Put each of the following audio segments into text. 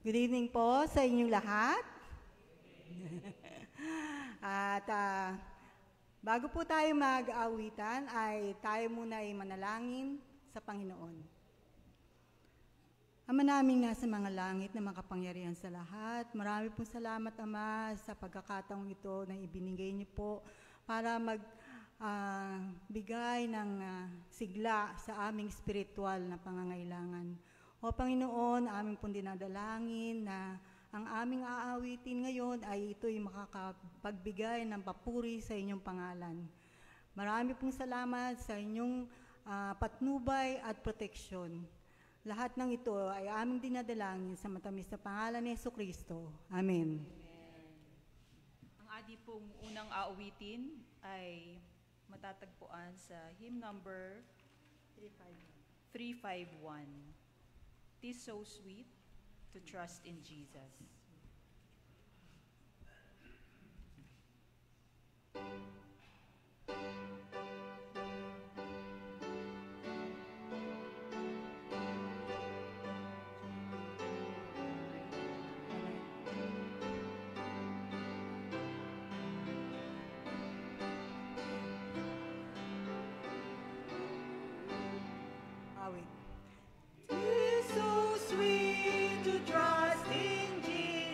Good evening po sa inyong lahat. At bago po tayo mag-aawitan ay tayo muna ay manalangin sa Panginoon. Ama namin nasa mga langit na makapangyarihan sa lahat, marami pong salamat, Ama, sa pagkakataong ito na ibinigay niyo po para magbigay ng sigla sa aming spiritual na pangangailangan. O Panginoon, aming pong dinadalangin na ang aming aawitin ngayon ay ito'y makakapagbigay ng papuri sa inyong pangalan. Marami pong salamat sa inyong patnubay at proteksyon. Lahat ng ito ay aming dinadalangin sa matamis na pangalan ni Jesucristo. Amen. Ang ating pong unang aawitin ay matatagpuan sa hymn number 351. "'Tis so sweet to trust in Jesus." Awit. "'Tis so sweet to trust in Jesus.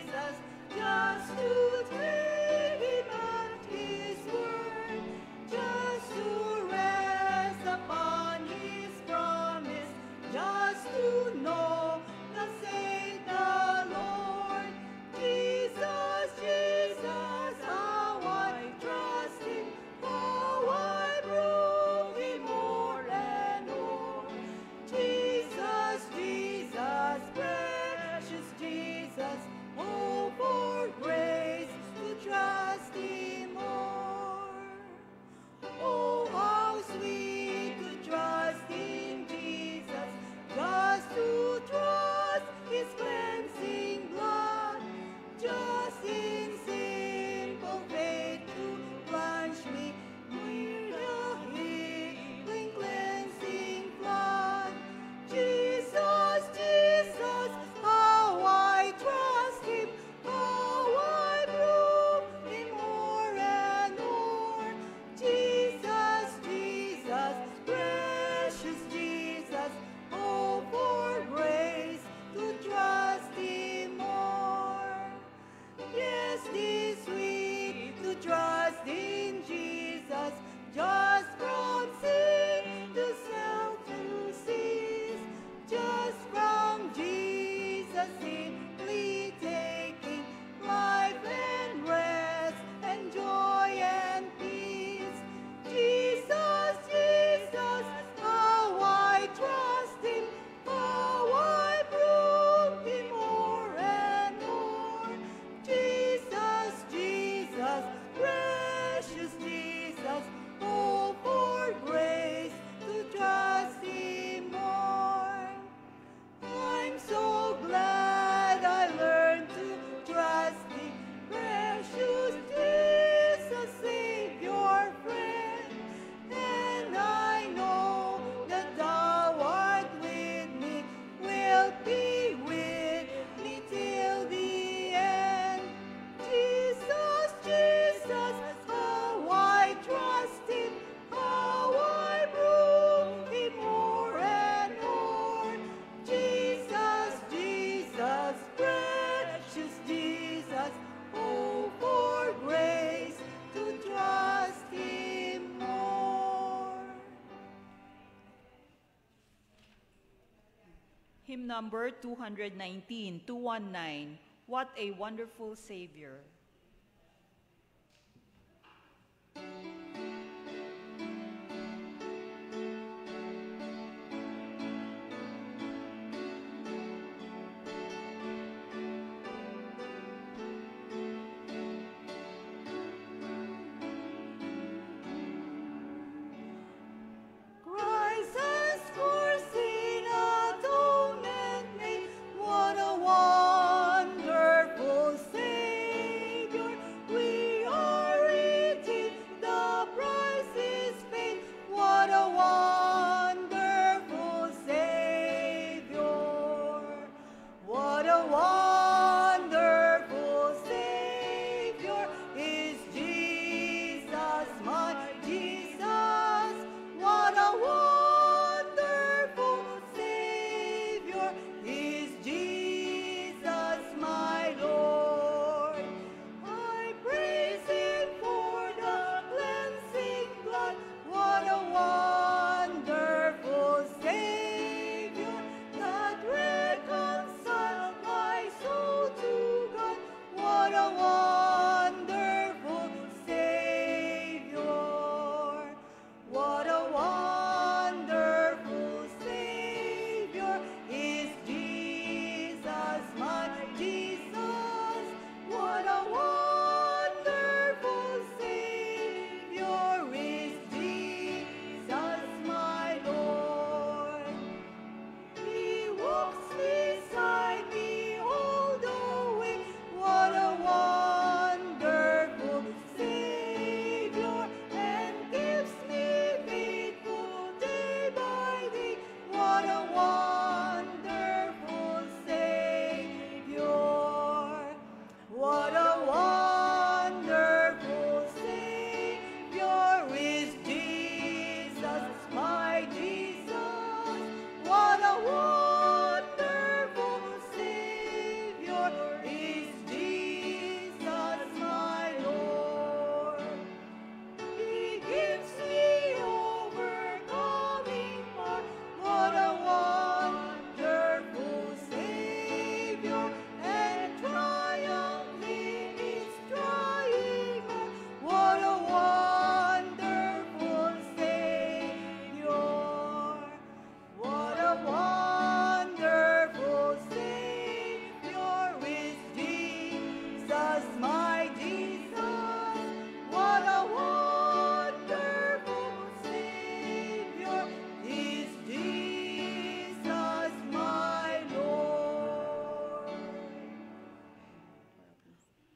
Hymn number 219, 219, What a Wonderful Savior.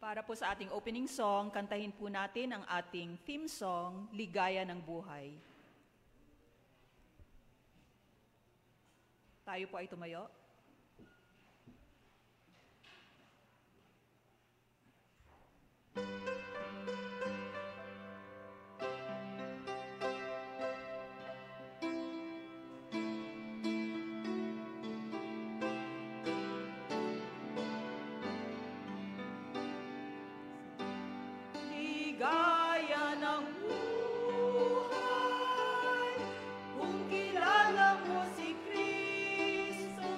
Para po sa ating opening song, kantahin po natin ang ating theme song, Ligaya ng Buhay. Tayo po ay tumayo. Ligaya ng buhay, kung kilala mo si Kristo.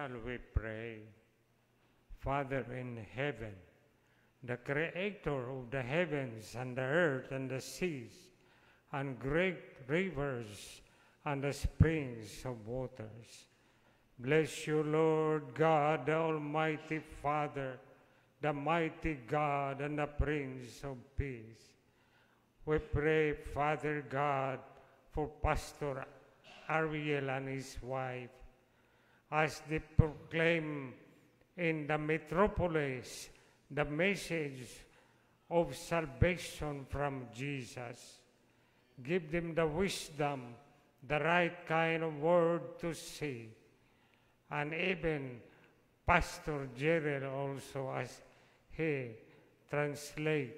shall we pray. Father in heaven, the creator of the heavens and the earth and the seas and great rivers and the springs of waters. Bless you, Lord God, the Almighty Father, the mighty God and the Prince of Peace. We pray, Father God, for Pastor Ariel and his wife, as they proclaim in the metropolis the message of salvation from Jesus. Give them the wisdom, the right kind of word to say, and even Pastor Gerald also, as he translate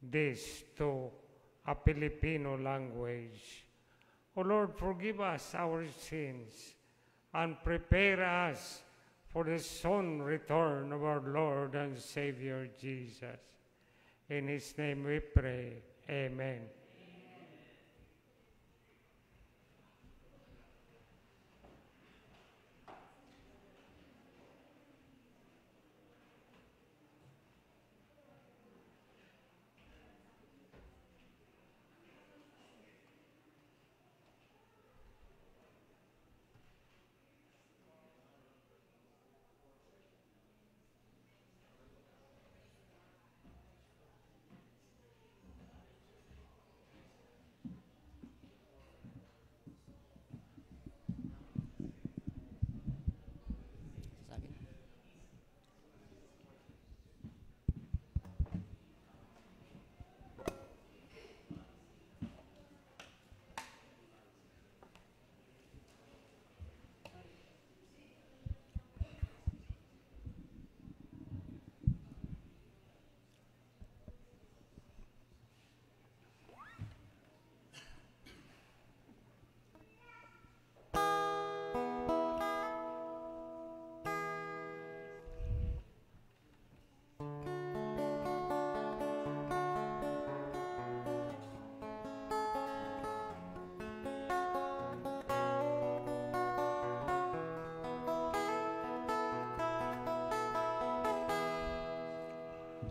this to a Filipino language. O Lord, forgive us our sins and prepare us for the soon return of our Lord and Savior Jesus. In his name we pray. Amen.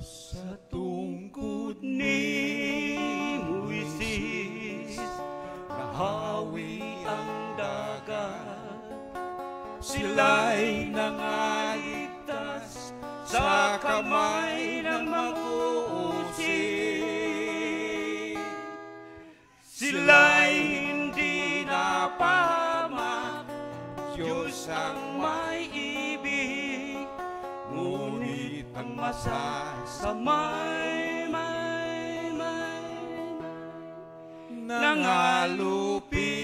Sa tungkod ni Moises, nahawi ang dagat. Sila'y nangaligtas sa kamay ng mag-uusig. Sila'y hindi napahamak, Diyos ang may ibig, ngunit ang masasamay nangalupi.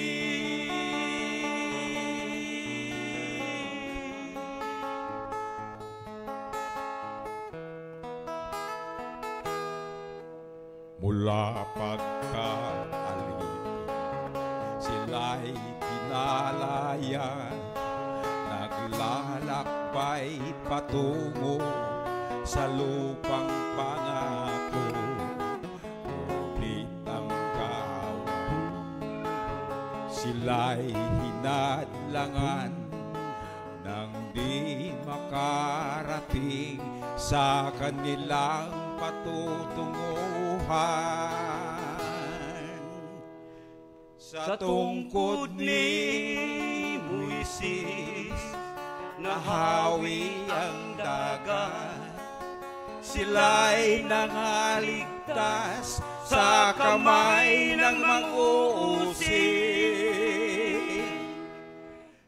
Mula pagkaalipin, sila'y pinalayan, naglalakbay patungo sa lupang pangako. Ngunit ang kawan, sila'y hinadlangan nang di makarating sa kanilang patutunguhan. Sa tungkod ni Moises, nahawi ang dagat. Sila'y nangaligtas sa kamay ng mag-uusig.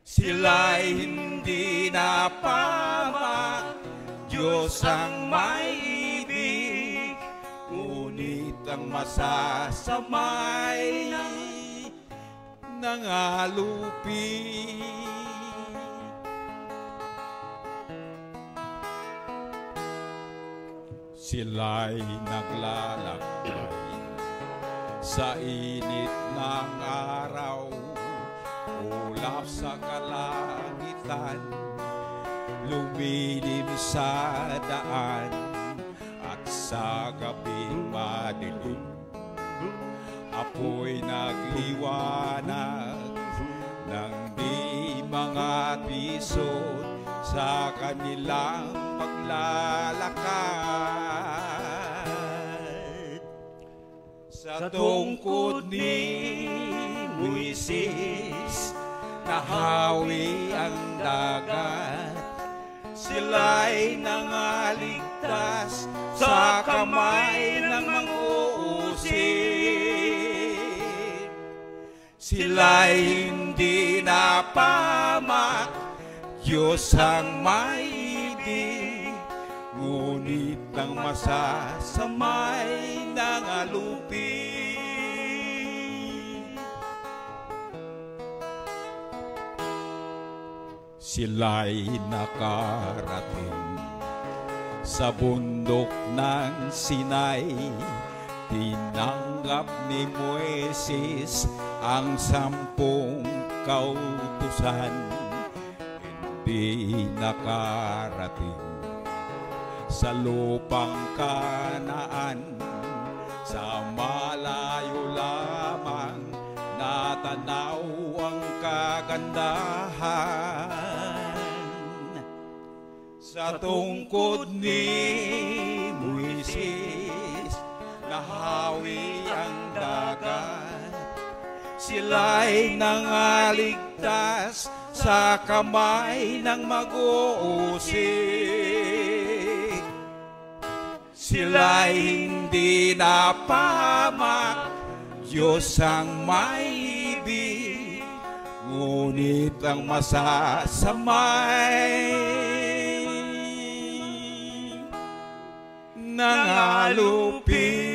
Sila'y hindi napahamak, Diyos ang may ibig, ngunit ang masasamay nangalupi. Sila'y naglalakbay sa init ng araw, ulap sa kalangitan, lumilim sa daan, at sa gabing madilim, apoy nagliwanag ng di mga bisot sa kanilang paglalakad. Sa tungkod ni Moises, nahawi ang dagat. Sila'y nangaligtas sa kamay ng mang-uusig. Sila'y hindi napamak, Diyos ang maibig, ngunit ang masasamay ng alupin. Sila'y nakarating sa bundok ng Sinai. Tinanggap ni Moises ang 10 kautusan. Hindi nakarating sa lupang Kanaan, sa malayo lamang natanaw ang kagandahan. Sa tungkod ni Moises, nahawi ang dagat. Sila'y nangaligtas sa kamay ng mag-uusig. Sila'y hindi napahamak, Diyos ang maibig, ngunit ang masasamay ng alupin.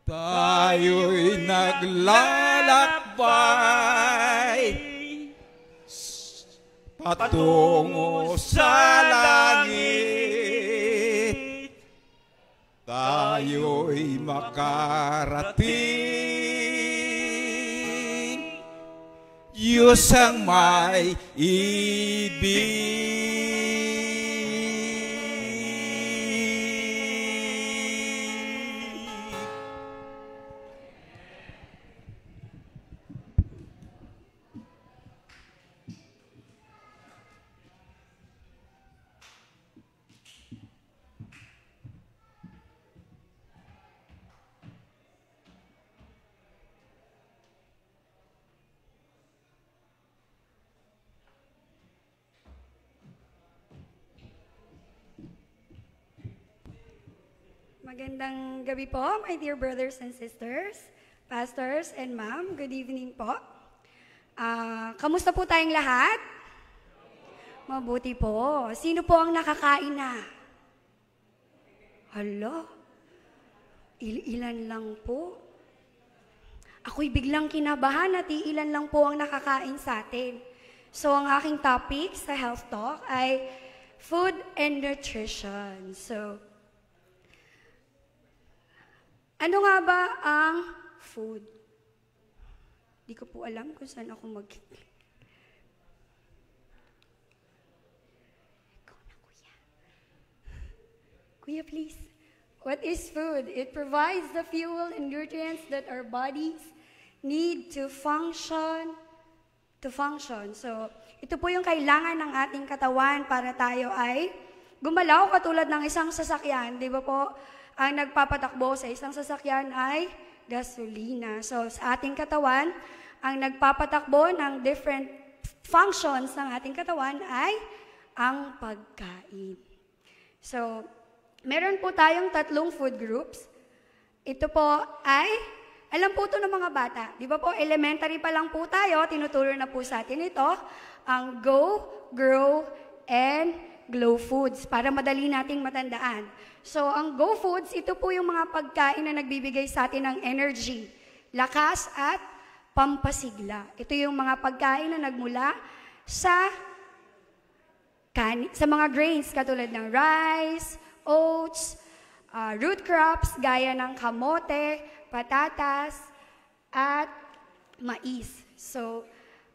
Tayo'y naglalakbay patungo sa langit. Tayo'y makarating, Diyos ang may ibig. Magandang gabi po, my dear brothers and sisters, pastors and ma'am. Good evening po. Kamusta po tayong lahat? Mabuti po. Sino po ang nakakain na? Hala, ilan lang po. Ako'y biglang kinabahan at ilan lang po ang nakakain sa atin. So ang aking topic sa Health Talk ay food and nutrition. So, ano nga ba ang food? Di ko po alam kung saan ako mag-click. Ikaw na, kuya. Kuya, please. What is food? It provides the fuel and nutrients that our bodies need to function. So, ito po yung kailangan ng ating katawan para tayo ay gumalaw katulad ng isang sasakyan. Di ba po? Ang nagpapatakbo sa isang sasakyan ay gasolina. So, sa ating katawan, ang nagpapatakbo ng different functions ng ating katawan ay ang pagkain. So, meron po tayong 3 food groups. Ito po ay, alam po ito ng mga bata. Di ba po, elementary pa lang po tayo, tinuturo na po sa atin ito, ang Go, Grow, and Glow Foods, para madali nating matandaan. So, ang Go Foods, ito po yung mga pagkain na nagbibigay sa atin ng energy, lakas at pampasigla. Ito yung mga pagkain na nagmula sa mga grains katulad ng rice, oats, root crops gaya ng kamote, patatas, at mais. So,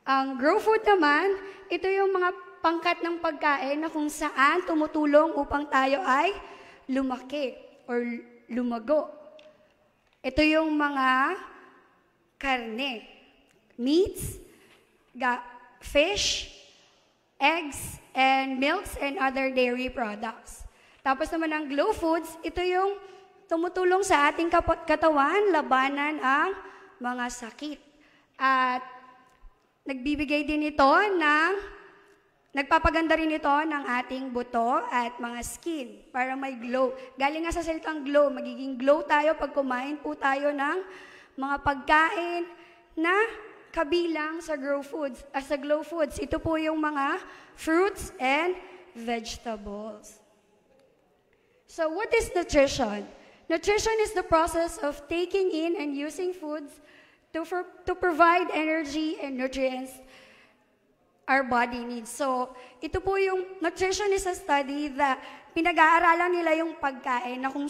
ang Grow Food naman, ito yung mga pangkat ng pagkain na kung saan tumutulong upang tayo ay lumaki or lumago. Ito yung mga karne, meats, fish, eggs, and milks, and other dairy products. Tapos naman ang glow foods, ito yung tumutulong sa ating katawan, labanan ang mga sakit. At nagbibigay din ito nagpapaganda rin ito ng ating buto at mga skin para may glow. Galing nga sa salitang glow, magiging glow tayo pag kumain po tayo ng mga pagkain na kabilang sa glow foods. Ito po yung mga fruits and vegetables. So what is nutrition? Nutrition is the process of taking in and using foods to provide energy and nutrients our body needs. So, ito po yung nutrition is a study that pinag-aaralan nila yung pagkain na kung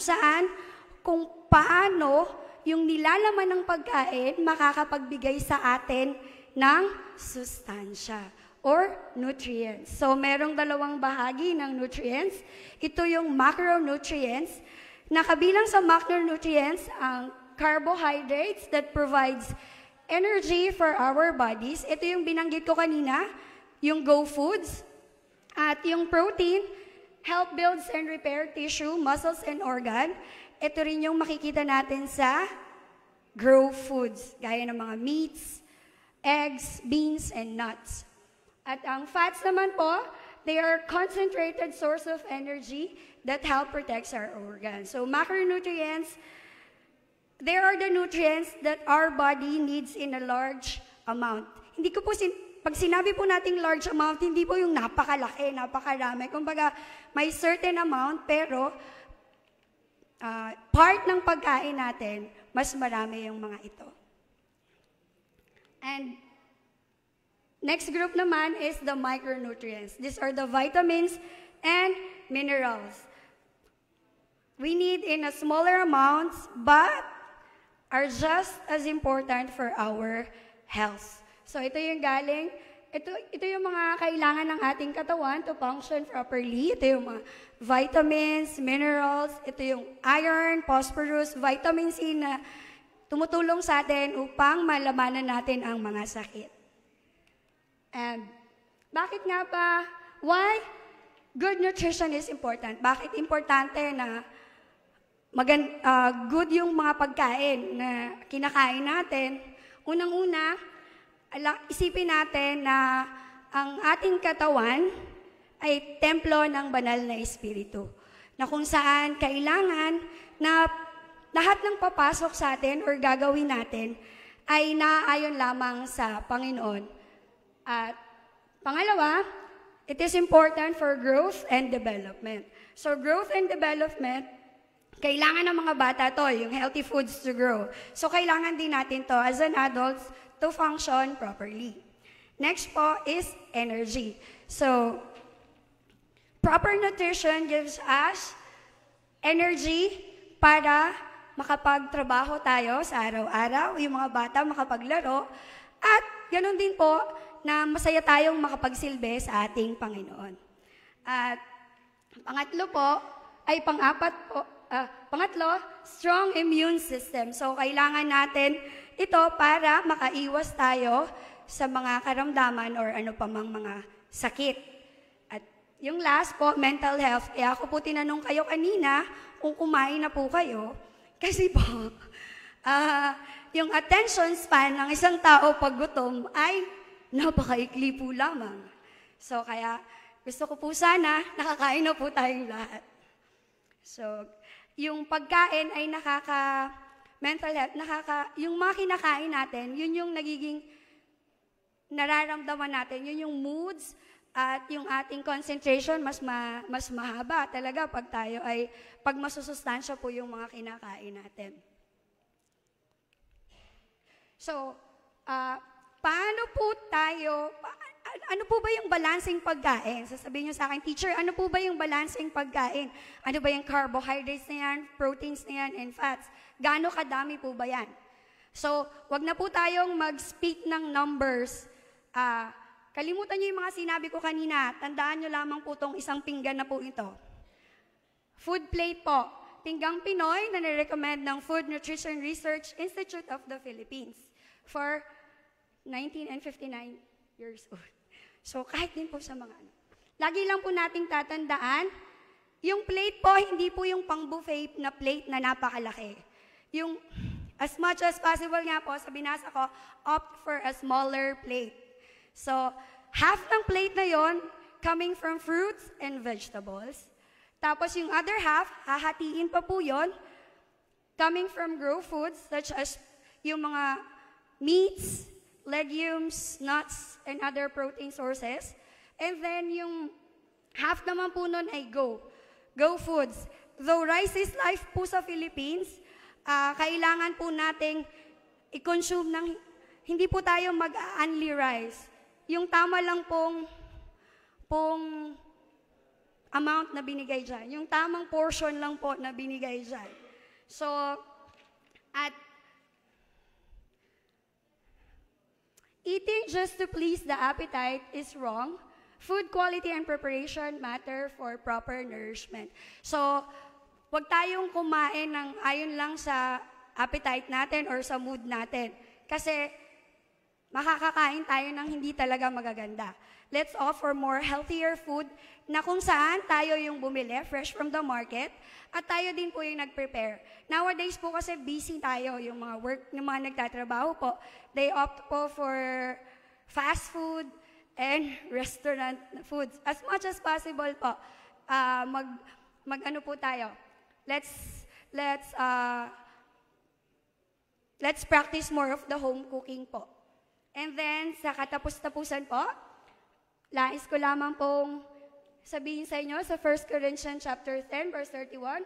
paano yung nilalaman ng pagkain makakapagbigay sa atin ng sustansya or nutrients. So, merong dalawang bahagi ng nutrients. Ito yung macronutrients, na kabilang sa macronutrients ang carbohydrates that provides energy for our bodies. Ito yung binanggit ko kanina, yung Go Foods. At yung protein, help builds and repair tissue, muscles, and organ. Ito rin yung makikita natin sa Grow Foods, gaya ng mga meats, eggs, beans, and nuts. At ang fats naman po, they are concentrated source of energy that help protect our organs. So macronutrients, there are the nutrients that our body needs in a large amount. Hindi ko po, pag sinabi po nating large amount, hindi po yung napakalaki, napakarami. Kumbaga, may certain amount, pero part ng pagkain natin, mas marami yung mga ito. And next group naman is the micronutrients. These are the vitamins and minerals. We need in a smaller amounts, but are just as important for our health. So ito yung ito yung mga kailangan ng ating katawan to function properly. Ito yung mga vitamins, minerals, ito yung iron, phosphorus, vitamin C na tumutulong sa atin upang malabanan natin ang mga sakit. And bakit nga ba, why good nutrition is important? Bakit importante na good yung mga pagkain na kinakain natin? Unang-una, isipin natin na ang ating katawan ay templo ng banal na espiritu, na kung saan kailangan na lahat ng papasok sa atin or gagawin natin ay naaayon lamang sa Panginoon. At pangalawa, it is important for growth and development. So growth and development, kailangan ng mga bata to, yung healthy foods to grow. So kailangan din natin to as an adults to function properly. Next po is energy. So proper nutrition gives us energy para makapagtrabaho tayo sa araw-araw, yung mga bata makapaglaro, at ganoon din po na masaya tayong makapagsilbi sa ating Panginoon. At pangatlo, strong immune system. So, kailangan natin ito para makaiwas tayo sa mga karamdaman or ano pa mang mga sakit. At yung last po, mental health. Kaya ako po tinanong kayo kanina kung kumain na po kayo. Kasi po, yung attention span ng isang tao pag gutom ay napakaikli po lamang. So, kaya gusto ko po sana nakakain na po tayong lahat. So, yung pagkain ay mental health, yung mga kinakain natin, yun yung nagiging nararamdaman natin, yun yung moods at yung ating concentration mas mahaba talaga pag masusustansya po yung mga kinakain natin. So, ano po ba yung balancing pagkain? Sasabihin nyo sa akin, teacher, ano po ba yung balancing pagkain? Ano ba yung carbohydrates na yan, proteins na yan, and fats? Gaano kadami po ba yan? So, wag na po tayong mag-speak ng numbers. Kalimutan nyo yung mga sinabi ko kanina. Tandaan nyo lamang po itong isang pinggan na po ito. Food plate po. Pinggang Pinoy na nirecommend ng Food Nutrition Research Institute of the Philippines for 19 and 59 years old. So kahit din po sa mga ano. Lagi lang po nating tatandaan, yung plate po, hindi po yung pang-buffet na plate na napakalaki. Yung as much as possible nga po, sa binasa ko, opt for a smaller plate. So, half ng plate na yon coming from fruits and vegetables. Tapos yung other half, hahatiin pa po yon coming from raw foods such as yung mga meats, legumes, nuts, and other protein sources. And then yung half naman po nun ay go foods. Though rice is life po sa Philippines, kailangan po nating i-consume ng, hindi po tayo mag-only rice. Yung tama lang pong amount na binigay dyan. Yung tamang portion lang po na binigay dyan. So, at eating just to please the appetite is wrong. Food quality and preparation matter for proper nourishment. So, wag tayong kumain ng ayon lang sa appetite natin or sa mood natin. Kasi, makakakain tayo ng hindi talaga magaganda. Let's offer more healthier food na kung saan tayo yung bumili, fresh from the market, at tayo din po yung nag-prepare. Nowadays po kasi busy tayo, yung mga work, yung mga nagtatrabaho po, they opt po for fast food and restaurant foods. As much as possible po, mag-ano po tayo, let's practice more of the home cooking po. And then, sa katapos-tapusan po, lais ko lamang pong sabihin sa inyo sa 1 Corinthians chapter 10, verse 31,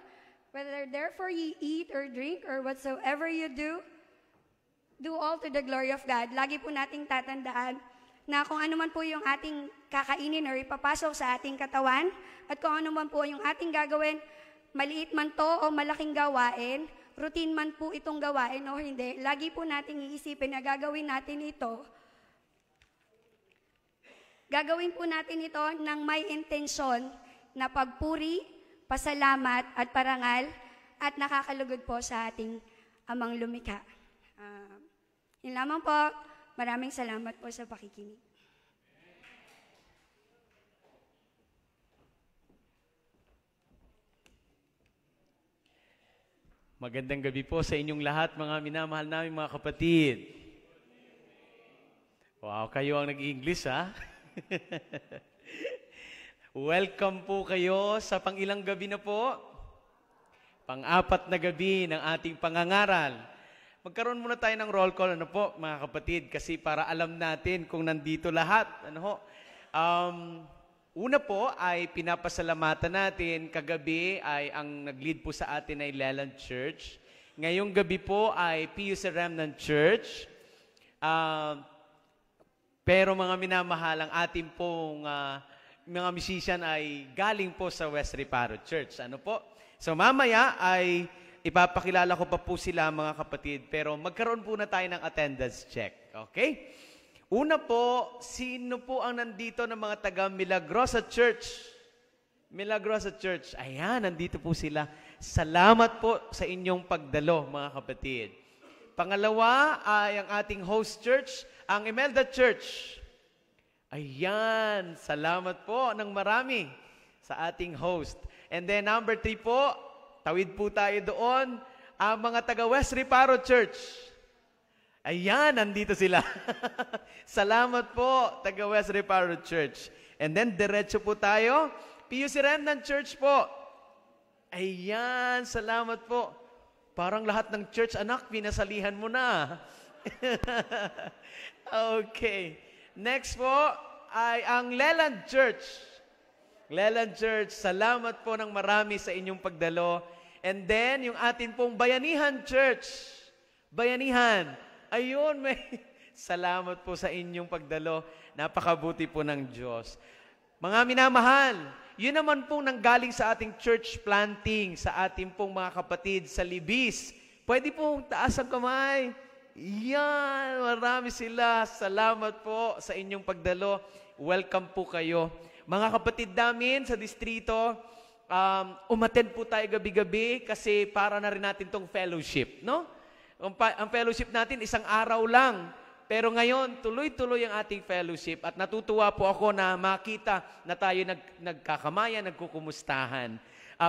whether therefore ye eat or drink or whatsoever you do, do all to the glory of God. Lagi po nating tatandaan na kung ano man po yung ating kakainin or ipapasok sa ating katawan, at kung ano man po yung ating gagawin, maliit man to o malaking gawain, routine man po itong gawain o hindi, lagi po nating iisipin na gagawin natin ito ng may intensyon na pagpuri, pasalamat at parangal at nakakalugod po sa ating amang lumikha. Yun lamang po. Maraming salamat po sa pakikinig. Magandang gabi po sa inyong lahat, mga minamahal namin mga kapatid. Wow, kayo ang nag-English, ha? Welcome po kayo sa pang-ilang gabi na po. Pang-apat na gabi ng ating pangangaral. Magkaroon muna tayo ng roll call, ano po, mga kapatid, kasi para alam natin kung nandito lahat. Ano ho? Una po ay pinapasalamatan natin, kagabi ay ang nag-lead po sa atin ay Leland Church. Ngayong gabi po ay PUC Remnant Church. Pero mga minamahal, ang ating pong mga musician ay galing po sa West Reparo Church. Ano po? So mamaya ay ipapakilala ko pa po sila mga kapatid, pero magkaroon po na tayo ng attendance check. Okay? Una po, sino po ang nandito ng mga taga Milagrosa Church? Milagrosa Church. Ayan, nandito po sila. Salamat po sa inyong pagdalo, mga kapatid. Pangalawa ay ang ating host church, ang Imelda Church. Ayan, salamat po ng marami sa ating host. And then number 3 po, tawid po tayo doon, ang mga taga West Reparo Church. Ayan, nandito sila. Salamat po, taga West Reparo Church. And then, diretso po tayo, PUC Remnant Church po. Ayan, salamat po. Parang lahat ng church, anak, pinasalihan mo na. Okay. Next po ay ang Leland Church. Leland Church, salamat po ng marami sa inyong pagdalo. And then, yung atin pong Bayanihan Church. Bayanihan. Ayun, may salamat po sa inyong pagdalo. Napakabuti po ng Diyos. Mga minamahal, yun naman pong nanggaling sa ating church planting, sa ating pong mga kapatid sa Libis. Pwede pong taas ang kamay. Yan, marami sila. Salamat po sa inyong pagdalo. Welcome po kayo. Mga kapatid namin sa distrito, umattend po tayo gabi-gabi kasi para na rin natin tong fellowship, no? Ang fellowship natin isang araw lang. Pero ngayon, tuloy-tuloy ang ating fellowship at natutuwa po ako na makita na tayo nagkakamayan, nagkukumustahan.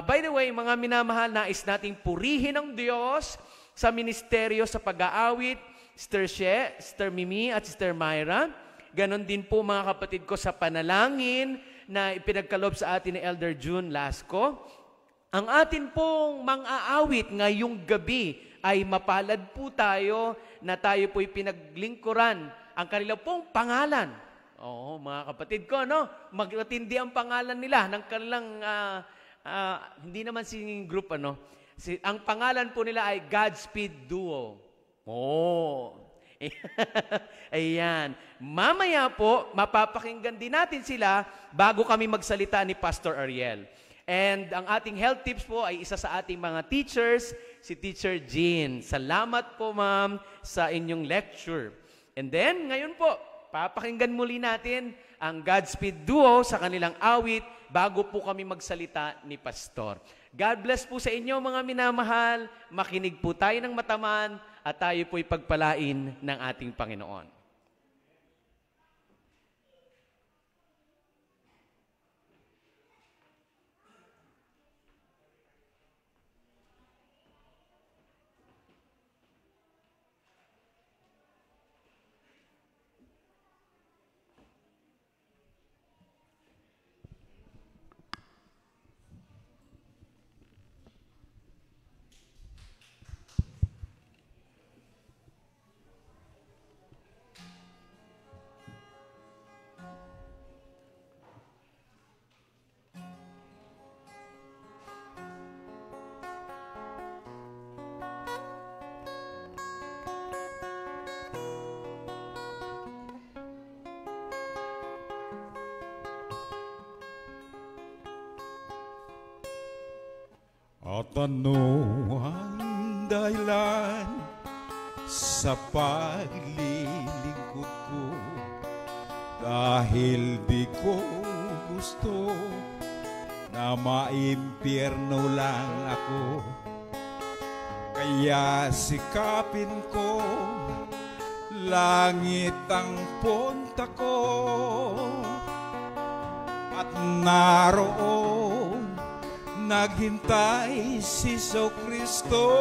By the way, mga minamahal, nais nating purihin ang Diyos sa ministeryo sa pag-aawit, Sister She, Sister Mimi at Sister Myra. Ganon din po mga kapatid ko sa panalangin na ipinagkaloob sa atin ni Elder June Lasco. Ang atin pong mang-aawit ngayong gabi ay mapalad po tayo na tayo po'y pinaglingkuran ang kanilang pong pangalan. Oo, mga kapatid ko, no? Magtindi ang pangalan nila ng kanilang, hindi naman singing group, ano? Ang pangalan po nila ay Godspeed Duo. Oh. Ayan. Mamaya po, mapapakinggan din natin sila bago kami magsalita ni Pastor Ariel. And ang ating health tips po ay isa sa ating mga teachers, si Teacher Jean. Salamat po, ma'am, sa inyong lecture. And then, ngayon po, papakinggan muli natin ang Godspeed Duo sa kanilang awit bago po kami magsalita ni Pastor. God bless po sa inyo, mga minamahal. Makinig po tayo ng mataman at tayo po'y pagpalain ng ating Panginoon. At ano ang dahilan sa paglilingkod ko? Dahil di ko gusto na maimpyerno lang ako. Kaya sikapin ko, langit ang punta ko. At naroon naghintay si Jesucristo.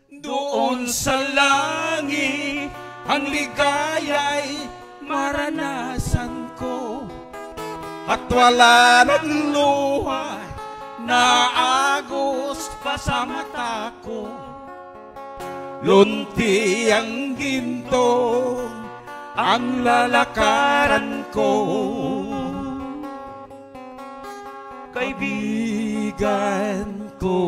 Doon sa langit ang ligaya'y maranasan ko. At wala ng luha na agos pa sa mata ko. Lunti ang ginto ang lalakaran ko. Kaibigan ko,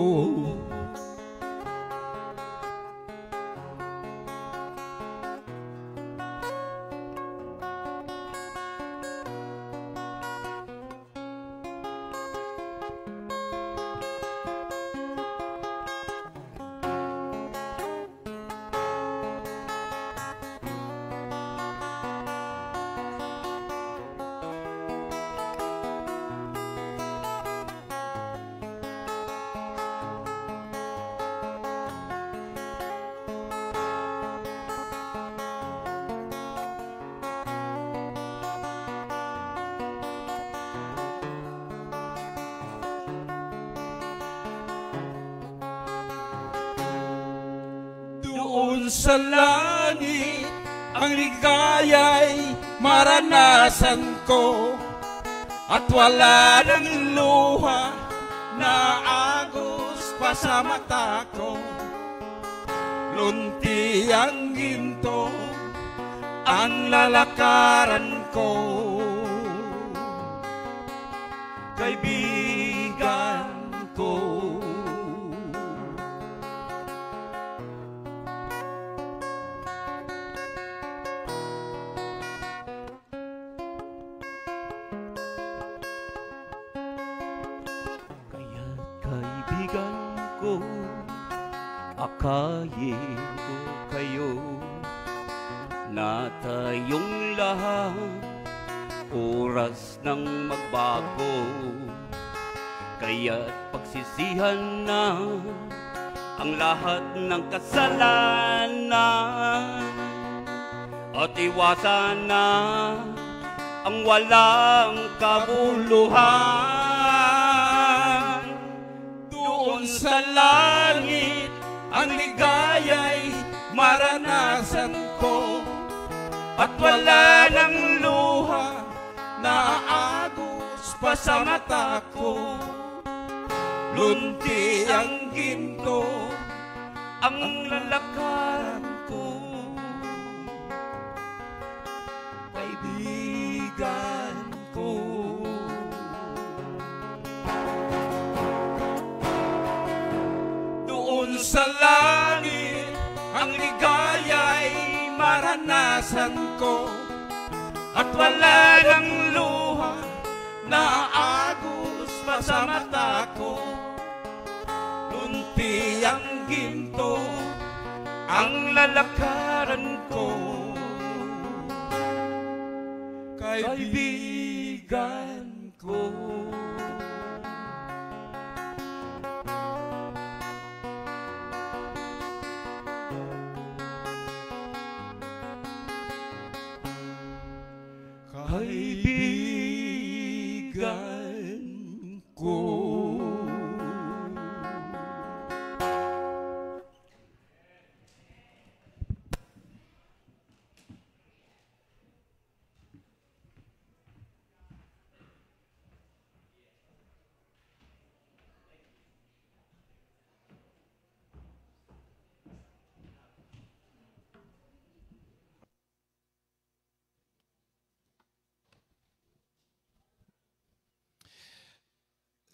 doon sa langit ang ligaya'y maranasan ko. At wala ng luha na agos pa sa mata ko. Lunti ang ginto ang lalakaran ko. Kaibigan ko, kaibigan ko, akayin ko kayo na tayong lahat oras ng magbago, kaya't pagsisihan na ang lahat ng kasalanan at iwasan na ang walang kabuluhan. Doon sa langit ang ligaya'y maranasan ko, at wala ng luha na aagos pa sa mata ko. Lunti ang ginto ang lalakaran ko, kaibigan ko. Doon sa langit ang ligaya'y maranasan ko, at wala ng luha na aagos pa sa mata ko. Lunti ang ginto ang lalakaran ko, kaibigan ko. Kaibigan ko.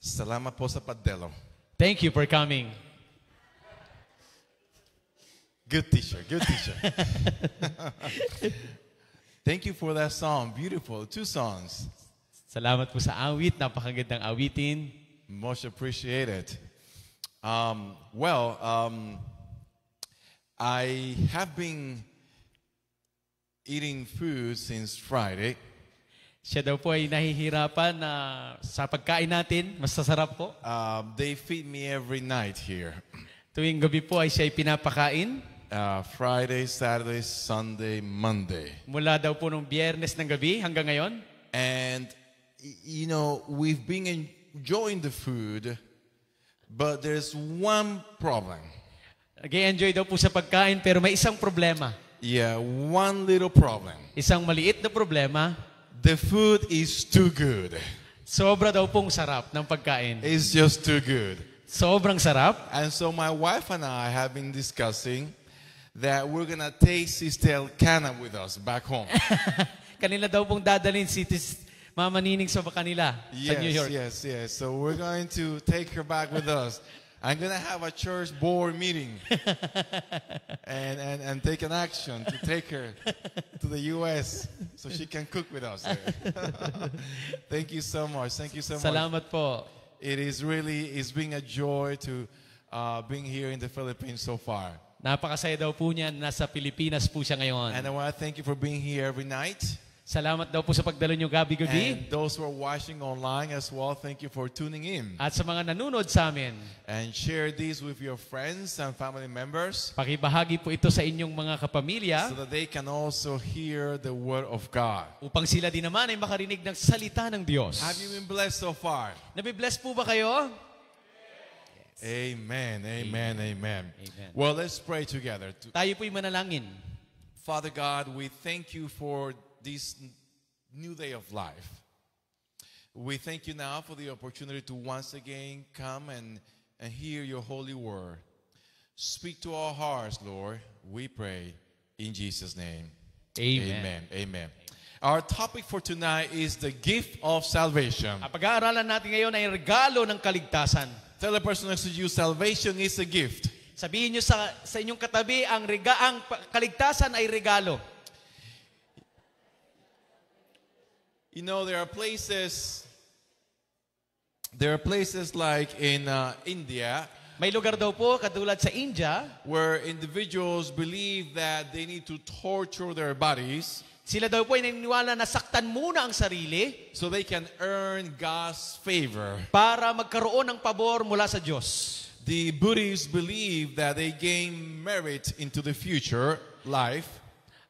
Salamat po sa Padelo. Thank you for coming. Good teacher, good teacher. Thank you for that song. Beautiful. 2 songs. Salamat po sa awit. Napakagandang awitin. Much appreciated. I have been eating food since Friday. Siya daw po ay nahihirapan na sa pagkain natin. Mas sasarap po. They feed me every night here. Tuwing gabi po ay siya ay pinapakain. Friday, Saturday, Sunday, Monday. Mula daw po nung Biyernes ng gabi hanggang ngayon. And, you know, we've been enjoying the food, but there's one problem. Nag-enjoy daw po sa pagkain pero may isang problema. Yeah, one little problem. Isang maliit na problema. The food is too good. Sobra daw pong sarap ng pagkain. It's just too good. Sobrang sarap. And so my wife and I have been discussing that we're gonna take Sister Elcana with us back home. Kanila daw pong dadalhin si Mama Nining sa kanila sa New York. Yes. So we're going to take her back with us. I'm gonna have a church board meeting and take an action to take her to the U.S. so she can cook with us there. Thank you so much. Thank you so much. Salamat po. It's been a joy to being here in the Philippines so far. Napakasaya daw po niya. Nasa Pilipinas po siya ngayon. And I want to thank you for being here every night. Salamat daw po sa pagdalo niyo gabi-gabi. And those who are watching online as well, thank you for tuning in. At sa mga nanonood sa amin. And share this with your friends and family members. Pakibahagi po ito sa inyong mga kapamilya. So that they can also hear the word of God. Upang sila din naman ay makarinig ng salita ng Diyos. Have you been blessed so far? Nabibless po ba kayo? Yes. Amen. Well, let's pray together. Tayo po'y manalangin. Father God, we thank you for this new day of life. We thank you now for the opportunity to once again come and hear your holy word. Speak to our hearts, Lord, we pray in Jesus' name. Amen. Our topic for tonight is the gift of salvation. Ang pag-aaralan natin ngayon ay regalo ng kaligtasan. Tell the person next to you, salvation is a gift. Sabihin niyo sa inyong katabi, ang kaligtasan ay regalo. You know, there are places like in India. May lugar daw po, katulad sa India, where individuals believe that they need to torture their bodies. Sila daw po ay naniniwala na saktan muna ang sarili so they can earn God's favor. para magkaroon ng pabor mula sa Diyos. The Buddhists believe that they gain merit into the future life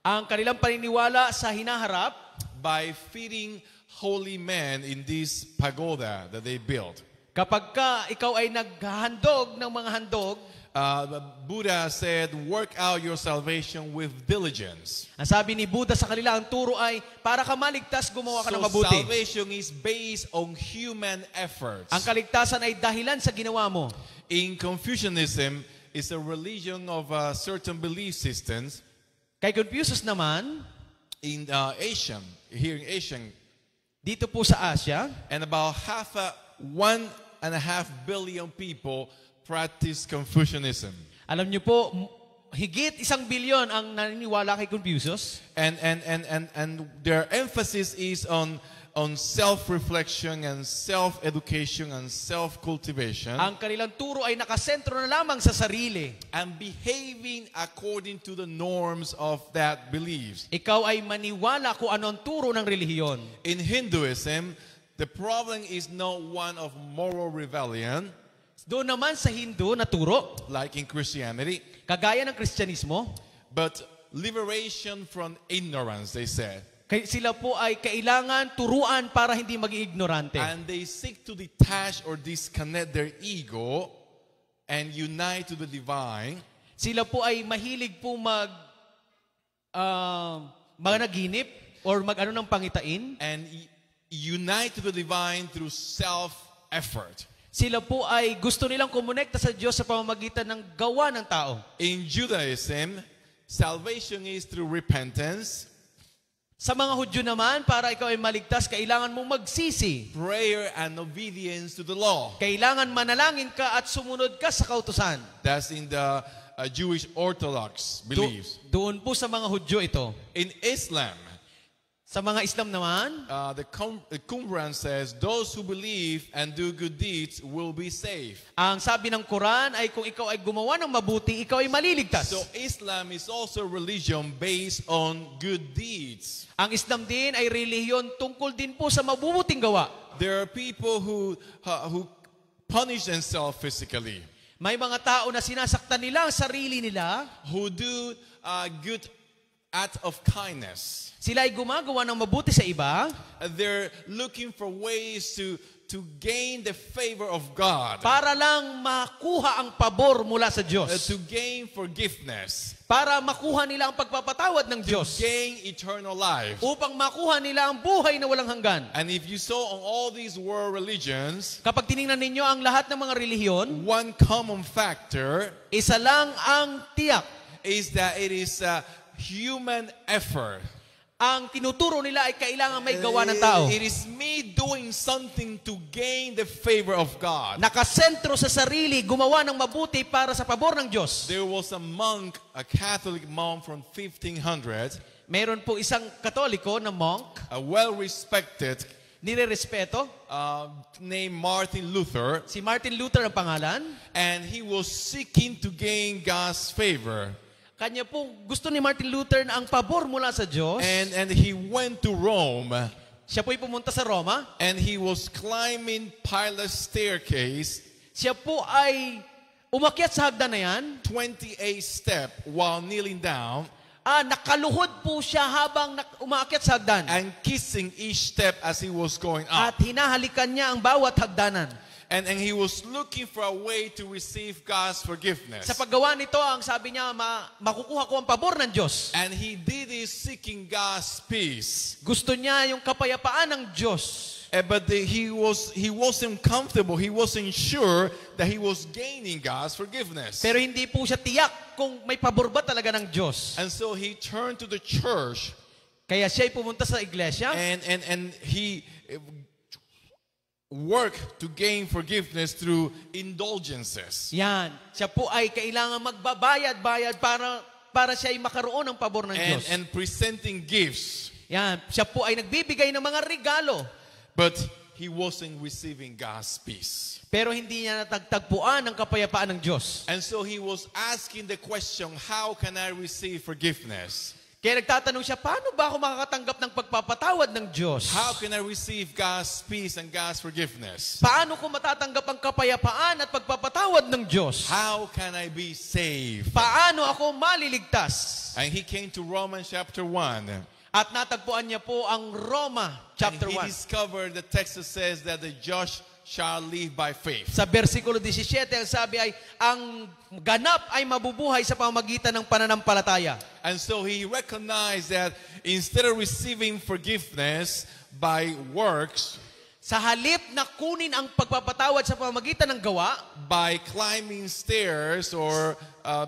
Ang kanilang paniniwala sa hinaharap by feeding holy men in this pagoda that they built. kapag ka ikaw ay naghahandog ng mga handog, The Buddha said, work out your salvation with diligence. ang sabi ni Buddha sa kanila, ang turo ay para ka maligtas, gumawa ka ng So mabuti. salvation is based on human efforts. Ang kaligtasan ay dahilan sa ginawa mo. In Confucianism, it's a religion of certain belief systems. Kay Confucius naman, In here in Asian, dito po sa Asia, and about 1.5 billion people practice Confucianism. alam niyo po, higit 1 bilyon ang naniniwala kay Confucius. And their emphasis is on self-reflection and self-education and self-cultivation Ang kanilang turo ay nakasentro na lamang sa sarili. and behaving according to the norms of that beliefs. Ikaw ay maniwala kung ano ang turo ng relihiyon. In Hinduism, the problem is not one of moral rebellion Doon naman sa Hindu na turo, like in Christianity, kagaya ng Kristyanismo, but liberation from ignorance, they said. sila po ay kailangan turuan para hindi maging ignorante. And they seek to detach or disconnect their ego and unite to the divine. Sila po ay mahilig po managinip or mag-ano ng pangitain. And unite to the divine through self-effort. Sila po ay gusto nilang kumonekta sa Diyos sa pamamagitan ng gawa ng tao. In Judaism, salvation is through repentance, Sa mga Hudyo naman, para ikaw ay maligtas, kailangan mong magsisi. prayer, and obedience to the law. Kailangan manalangin ka at sumunod ka sa kautusan. That's in the Jewish Orthodox beliefs. Doon po sa mga Hudyo ito. In Islam, Sa mga Islam naman, the Qumran says, those who believe and do good deeds will be saved. ang sabi ng Quran ay kung ikaw ay gumawa ng mabuti, ikaw ay maliligtas. So Islam is also a religion based on good deeds. Ang Islam din ay relihiyon tungkol din po sa mabubuting gawa. There are people who punish themselves physically, May mga tao na sinasaktan nila ang sarili nila. who do good act of kindness. Sila ay gumagawa ng mabuti sa iba They're looking for ways to gain the favor of God, para lang makuha ang pabor mula sa Diyos. to gain forgiveness, Para makuha nila ang pagpapatawad ng to Diyos. gain eternal life. Upang makuha nila ang buhay na walang hanggan. And if you saw on all these world religions, Kapag tiningnan ninyo ang lahat ng mga relihiyon, one common factor isa lang ang tiyak. is that it is human effort. Ang tinuturo nila ay kailangan may gawa ng tao. It is me doing something to gain the favor of God. Nakasentro sa sarili, gumawa ng mabuti para sa pabor ng Diyos. There was a monk, a Catholic monk from 1500, Meron po isang Katoliko na monk, a well-respected, nirerespeto. named Martin Luther, Si Martin Luther ang pangalan. and he was seeking to gain God's favor. Kanya po, gusto ni Martin Luther na ang pabor mula sa Diyos. And he went to Rome, Siya po'y pumunta sa Roma. and he was climbing Pilate's staircase, Siya po ay umakyat sa hagdan na yan. 28 step while kneeling down, Nakaluhod po siya habang umaakyat sa hagdan. and kissing each step as he was going up. At hinahalikan niya ang bawat hagdanan. And he was looking for a way to receive God's forgiveness. Sa paggawa nito, ang sabi niya, makukuha ko ang pabor ng Diyos. And he did it seeking God's peace. Gusto niya yung kapayapaan ng Diyos. But he wasn't comfortable. He wasn't sure that he was gaining God's forgiveness. Pero hindi po siya tiyak kung may pabor ba talaga ng Diyos. And so he turned to the church, Kaya siya ay pumunta sa iglesia. and he worked to gain forgiveness through indulgences. Yan. Siya po ay kailangan magbabayad-bayad para siya ay makaroon ng pabor ng Diyos. And presenting gifts. Yan. Siya po ay nagbibigay ng mga regalo. But he wasn't receiving God's peace. Pero hindi niya natagtagpuan ang kapayapaan ng Diyos. And so he was asking the question, how can I receive forgiveness? Kaya nagtatanong siya, paano ba ako makakatanggap ng pagpapatawad ng Diyos? How can I receive God's peace and God's forgiveness? Paano ko matatanggap ang kapayapaan at pagpapatawad ng Diyos? How can I be saved? Paano ako maliligtas? And he came to Romans chapter 1. At natagpuan niya po ang Roma chapter And he 1. discovered the text that says that the just shall live by faith. Sa versikulo 17, ang sabi ay, ang ganap ay mabubuhay sa pamamagitan ng pananampalataya. And so he recognized that instead of receiving forgiveness by works, Sa halip na kunin ang pagpapatawad sa pamamagitan ng gawa, by climbing stairs or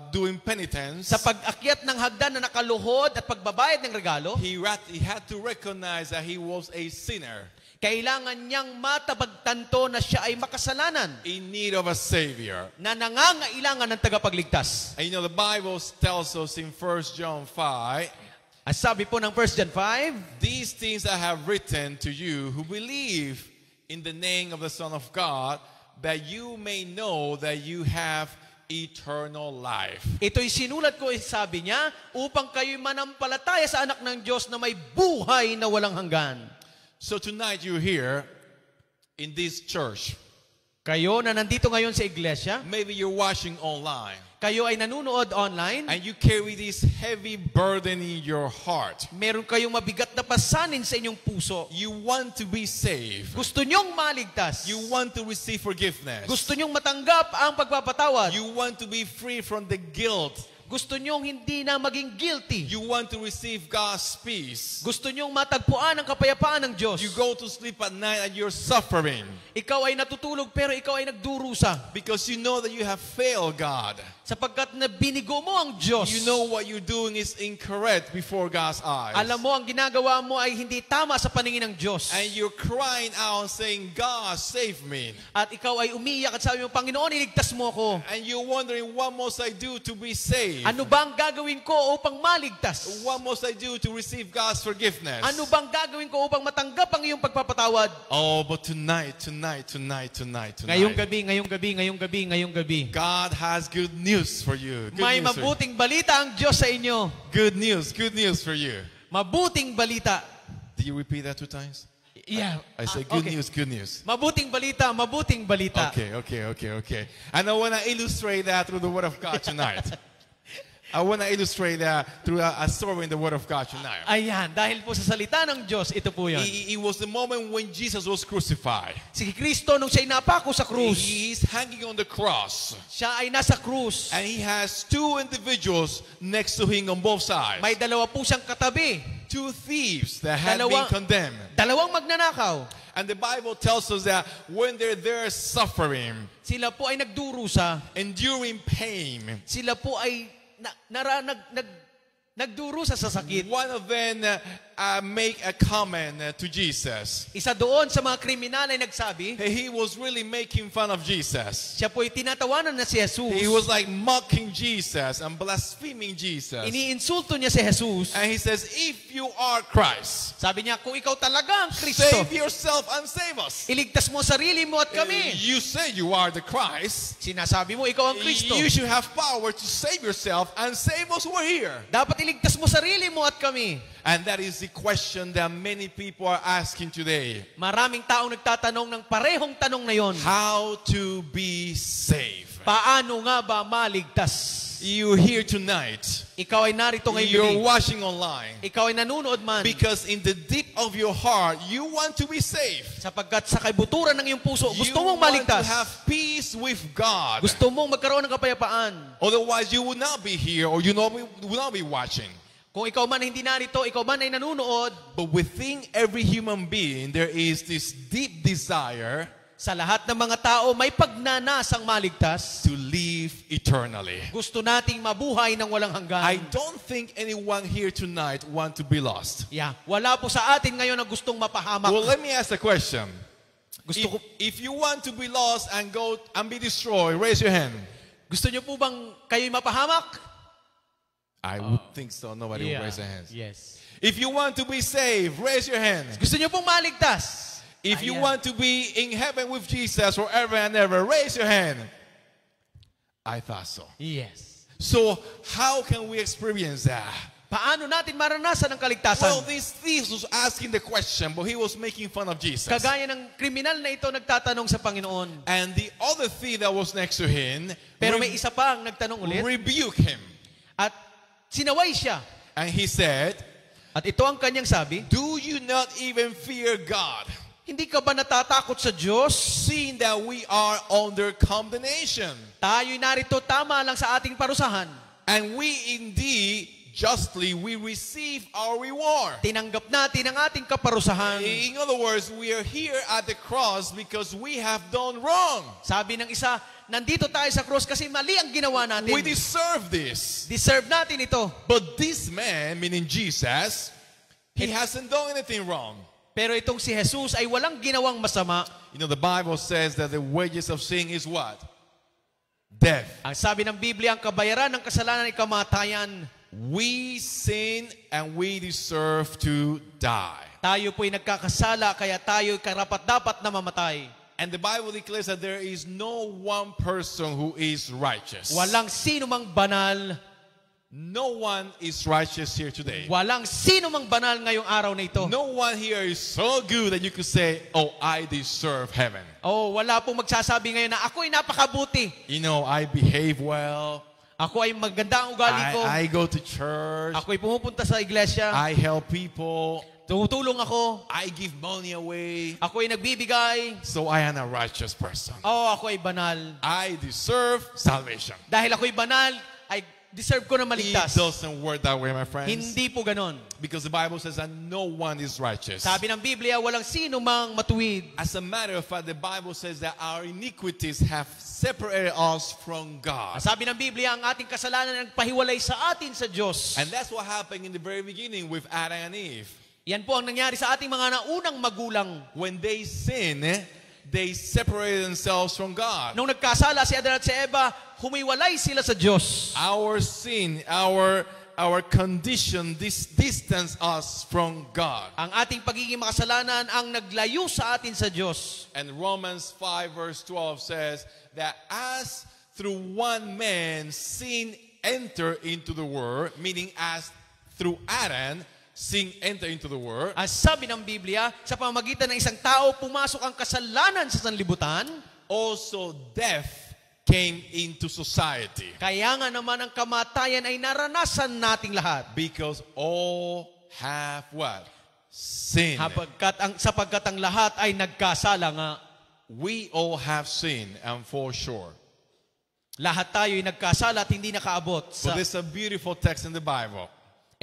doing penitence, sa pag-akyat ng hagdan na nakaluhod at pagbabayad ng regalo, he had to recognize that he was a sinner kailangan niyang matabagtanto na siya ay makasalanan, in need of a Savior. na nangangailangan ng tagapagligtas. And you know, the Bible tells us in 1 John 5, Ang sabi po ng 1 John 5, these things I have written to you who believe in the name of the Son of God, that you may know that you have eternal life. ito'y sinulat ko, sabi niya, upang kayo'y manampalataya sa anak ng Diyos na may buhay na walang hanggan. So tonight you're here in this church. Kayo na nandito ngayon sa iglesia, Maybe you're watching online kayo ay nanunood online, and you carry this heavy burden in your heart. meron kayong mabigat na pasanin sa inyong puso. You want to be saved. Gusto nyong maligtas. You want to receive forgiveness. Gusto nyong matanggap ang pagpapatawad. You want to be free from the guilt. Gusto nyong hindi na maging guilty. You want to receive God's peace. Gusto nyong matagpuan ang kapayapaan ng Diyos. You go to sleep at night and you're suffering Ikaw ay natutulog pero ikaw ay nagdurusa. because you know that you have failed God. Sapagkat na binigo mo ang Diyos. You know what you're doing is incorrect before God's eyes. Alam mo, ang ginagawa mo ay hindi tama sa paningin ng Diyos. And you're crying out saying, God, save me. At ikaw ay umiyak at sabi mo, Panginoon, iligtas mo ako. And you're wondering, what must I do to be saved? Ano ba ang gagawin ko upang maligtas? What must I do to receive God's forgiveness? Ano bang gagawin ko upang matanggap ang iyong pagpapatawad? Oh, but tonight, Ngayong gabi. God has good news for you. Good May news for you. mabuting balita ang Diyos sa inyo. Good news for you. Mabuting balita. Did you repeat that 2 times? Yeah. I say Okay. good news. Mabuting balita. Okay. And I want to illustrate that through the Word of God tonight. I want to illustrate that through a story in the Word of God tonight. Ayan, dahil po sa salita ng Diyos, ito po yan. It was the moment when Jesus was crucified. Si Kristo, nung siya'y napako sa krus, He's hanging on the cross. siya ay nasa krus. And he has 2 individuals next to him on both sides. May dalawa po siyang katabi. 2 thieves that had been condemned. Dalawang magnanakaw. And the Bible tells us that when they're there suffering, Sila po ay nagdurusa. enduring pain, Sila po ay nagdurusa sa sakit. one of them make a comment to Jesus. Isa doon sa mga kriminal ay nagsabi, He was really making fun of Jesus. siya po ay tinatawanan na si Jesus. He was like mocking Jesus and blaspheming Jesus. Iniinsulto niya si Jesus. And he says, if you are Christ, Sabi niya, kung ikaw talaga ang Kristo, save yourself and save us. iligtas mo sarili mo at kami. You say you are the Christ. Sinasabi mo, ikaw ang Kristo. You should have power to save yourself and save us who are here. Dapat iligtas mo sarili mo at kami. And that is the question that many people are asking today. Maraming taong nagtatanong ng parehong tanong na yon. How to be saved? Paano nga ba maligtas? You're here tonight. Ikaw ay narito ngayong You're gabi. watching online. Ikaw ay nanunood man. Because in the deep of your heart, you want to be saved. Sapagkat sa kaibuturan ng iyong puso, You gusto mong want to maligtas. have peace with God. Gusto mong magkaroon ng kapayapaan. Otherwise, you would not be here or you would not be watching. Kung ikaw man ay hindi narito, ikaw man ay nanunood, But within every human being, there is this deep desire sa lahat ng mga tao may pagnanasang maligtas. to live eternally. Gusto nating mabuhay ng walang hanggan. I don't think anyone here tonight want to be lost. Yeah. Wala po sa atin ngayon na gustong mapahamak. Well, let me ask a question. Gusto ko, If you want to be lost and go and be destroyed, raise your hand. gusto niyo po bang kayo'y mapahamak? I would think so. Nobody would raise their hands. Yes. If you want to be saved, raise your hand. Gusto niyo pong maligtas? If you Ayan. want to be in heaven with Jesus forever and ever, raise your hand. I thought so. Yes. So how can we experience that? Paano natin maranasan ang kaligtasan? Well, this thief was asking the question, but he was making fun of Jesus. Kagaya ng kriminal na ito nagtatanong sa Panginoon. And the other thief that was next to him Pero may isa pa ang nagtanong ulit. rebuked him. At sinaway siya. And he said, At ito ang kanyang sabi, do you not even fear God, hindi ka ba natatakot sa Diyos? seeing that we are under condemnation? Tayo'y narito tama lang sa ating parusahan. And we indeed justly we receive our reward. Tinanggap natin ang ating kaparusahan. In other words, we are here at the cross because we have done wrong. Sabi ng isa, nandito tayo sa cross kasi mali ang ginawa natin. We deserve this. Deserve natin ito. But this man, meaning Jesus, he hasn't done anything wrong. Pero itong si Jesus ay walang ginawang masama. You know, the Bible says that the wages of sin is what? Death. Ang sabi ng Biblia, ang kabayaran ng kasalanan ay kamatayan. We sin and we deserve to die. Tayo po'y nagkakasala, kaya tayo'y karapat-dapat na mamatay. And the Bible declares that there is no one person who is righteous. Walang sino mang banal. No one is righteous here today. Walang sino mang banal ngayong araw na ito. No one here is so good that you could say, oh, I deserve heaven. Oh, wala pong magsasabi ngayon na ako'y napakabuti. You know, I behave well. Ako ay maganda ang ugali ko. I go to church. Ako'y pumupunta sa iglesia. I help people. Tumutulong ako. I give money away. Ako'y nagbibigay. So I am a righteous person. Oh, ako ay banal. I deserve salvation. Dahil ako'y banal, ay deserve ko na It maligtas. doesn't work that way, my friends. Hindi po ganon. Because the Bible says that no one is righteous. Sabi ng Biblia, walang sino mang matuwid. As a matter of fact, the Bible says that our iniquities have separated us from God. Sabi ng Biblia, ang ating kasalanan ang pahiwalay sa atin sa Diyos. And that's what happened in the very beginning with Adam and Eve. Yan po ang nangyari sa ating mga naunang magulang. When they sinned, they separated themselves from God. Nung nagkasala si Adan at si Eva, humiwalay sila sa Diyos. Our sin, our condition, this distance us from God. Ang ating pagiging makasalanan ang naglayo sa atin sa Diyos. And Romans 5 verse 12 says that as through one man sin entered into the world, meaning as through Adam, sin entered into the world. Ang sabi ng Biblia, sa pamamagitan ng isang tao, pumasok ang kasalanan sa sanlibutan. Also death came into society. Kaya nga naman ang kamatayan ay naranasan nating lahat. Because all have what? Sin. Sapagkat ang lahat ay nagkasala nga. We all have sinned and fall short. Lahat tayo ay nagkasala at hindi nakaabot. But there's a beautiful text in the Bible.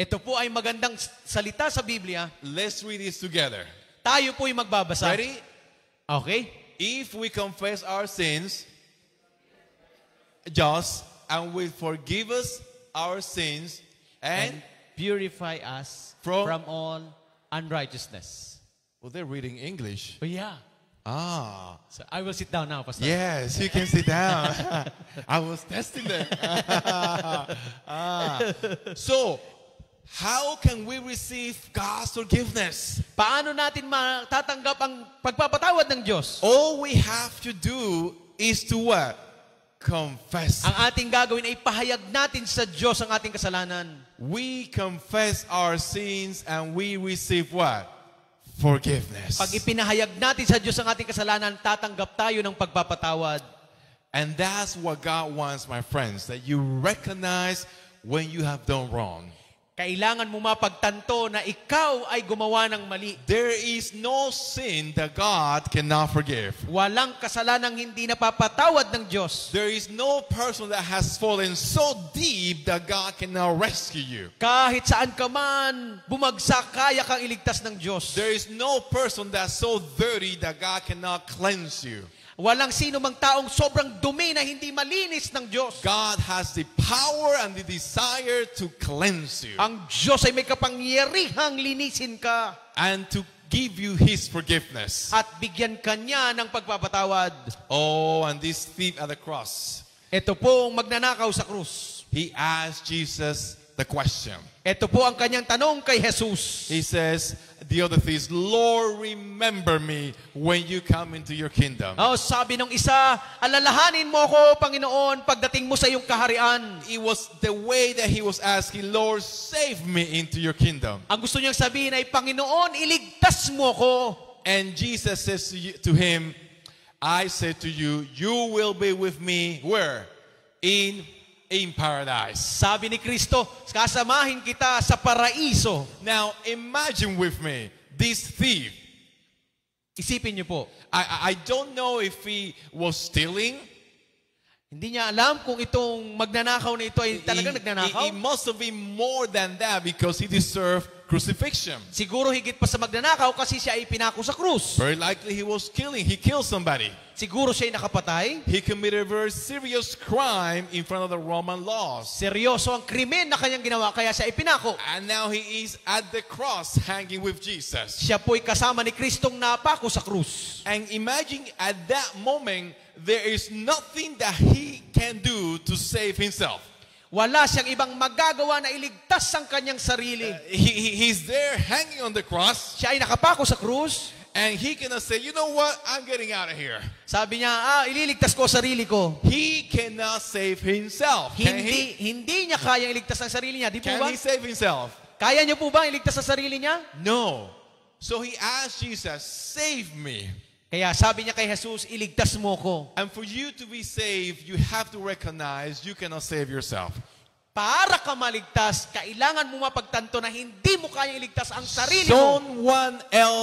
Ito po ay magandang salita sa Biblia. Let's read this together. Tayo po ay magbabasa. Ready? Okay. If we confess our sins, just and will forgive us our sins and purify us from all unrighteousness. Well, they're reading English. Oh, yeah. Ah. So I will sit down now, Pastor. Yes, you can sit down. I was testing them. So, how can we receive God's forgiveness? Paano natin matatanggap ang pagpapatawad ng Diyos? All we have to do is to what? Confess. Ang ating gagawin ay pahayag natin sa Diyos ang ating kasalanan. We confess our sins and we receive what? Forgiveness. Pag ipinahayag natin sa Diyos ang ating kasalanan, tatanggap tayo ng pagpapatawad. And that's what God wants, my friends, that you recognize when you have done wrong. Kailangan mo mapagtanto na ikaw ay gumawa ng mali. There is no sin that God cannot forgive. Walang kasalanang hindi napapatawad ng Diyos. There is no person that has fallen so deep that God cannot rescue you. Kahit saan ka man bumagsak, kaya kang iligtas ng Diyos. There is no person that's so dirty that God cannot cleanse you. Walang sino mang taong sobrang dumi na hindi malinis ng Diyos. God has the power and the desire to cleanse you. Ang Diyos ay may kapangyarihang linisin ka. And to give you His forgiveness. At bigyan ka niya ng pagpapatawad. Oh, and this thief at the cross. Ito pong magnanakaw sa krus. He asked Jesus the question. Ito po ang kanyang tanong kay Jesus. He says, the other thing is, Lord, remember me when you come into your kingdom. Oh, sabi nung isa, alalahanin mo ko, Panginoon, pagdating mo sa iyong kaharian. It was the way that he was asking, Lord, save me into your kingdom. Ang gusto niyang sabihin ay, Panginoon, iligtas mo ko. And Jesus says to him, I said to you, you will be with me, where? In paradise. Sabi ni Kristo, kasamahin kita sa paraiso. Now, imagine with me, this thief. Isipin niyo po, I don't know if he was stealing. hindi niya alam kung itong magnanakaw na ito ay talagang nagnanakaw. He must have been more than that because he deserved crucifixion. Siguro higit pa sa magnanakaw kasi siya ay pinako sa krus. Very likely he was killing. He killed somebody. Siguro siya ay nakapatay. He committed a very serious crime in front of the Roman laws. Seryoso ang krimen na kanyang ginawa kaya siya ay pinako. And now he is at the cross hanging with Jesus. Siya po'y kasama ni Kristong napako sa krus. And imagine at that moment, there is nothing that he can do to save himself. Wala siyang ibang magagawa na iligtas ang kanyang sarili. He's there hanging on the cross. Siya ay nakapako sa krus. And he cannot say, you know what, I'm getting out of here. Sabi niya, ililigtas ko sarili ko. He cannot save himself. Can he? Hindi niya kayang iligtas ang sarili niya. Di po Can ba? he save himself? Kaya niyo po ba iligtas ang sarili niya? No. So he asked Jesus, save me. Kaya sabi niya kay Jesus, iligtas mo ko. And for you to be saved, you have to recognize you cannot save yourself. Para ka maligtas, kailangan mo mapagtanto na hindi mo kaya iligtas ang sarili mo.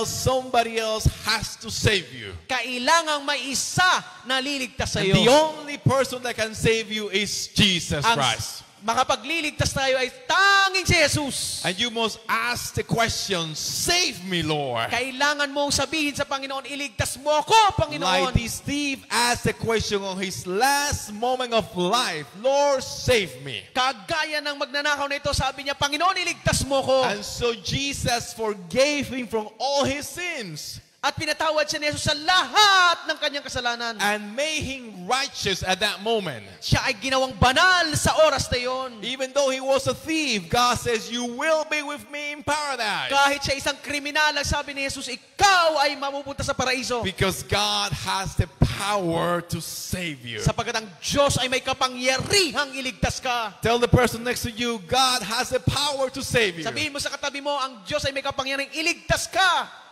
Somebody else has to save you. Kailangan may isa na liligtas sa And iyo. the only person that can save you is Jesus Christ. Makapagliligtas tayo ay tanging si Jesus. And you must ask the question, save me, Lord. Kailangan mong sabihin sa Panginoon, iligtas mo ako, Panginoon. Like this thief asked the question on his last moment of life, Lord, save me. Kagaya ng magnanakaw na ito, sabi niya, Panginoon, iligtas mo ko. And so Jesus forgave him from all his sins. At pinatawad siya ni Jesus sa lahat ng kanyang kasalanan. And made him righteous at that moment. Siya ay ginawang banal sa oras na yon. Even though he was a thief, God says, you will be with me in paradise. Kahit siya isang kriminal, sabi ni Jesus, ikaw ay mapupunta sa paraiso. Because God has the power to save you. Sapagkat ang Diyos ay may kapangyarihang iligtas ka. Tell the person next to you, God has the power to save you. Sabihin mo sa katabi mo, ang Diyos ay may kapangyarihang iligtas ka.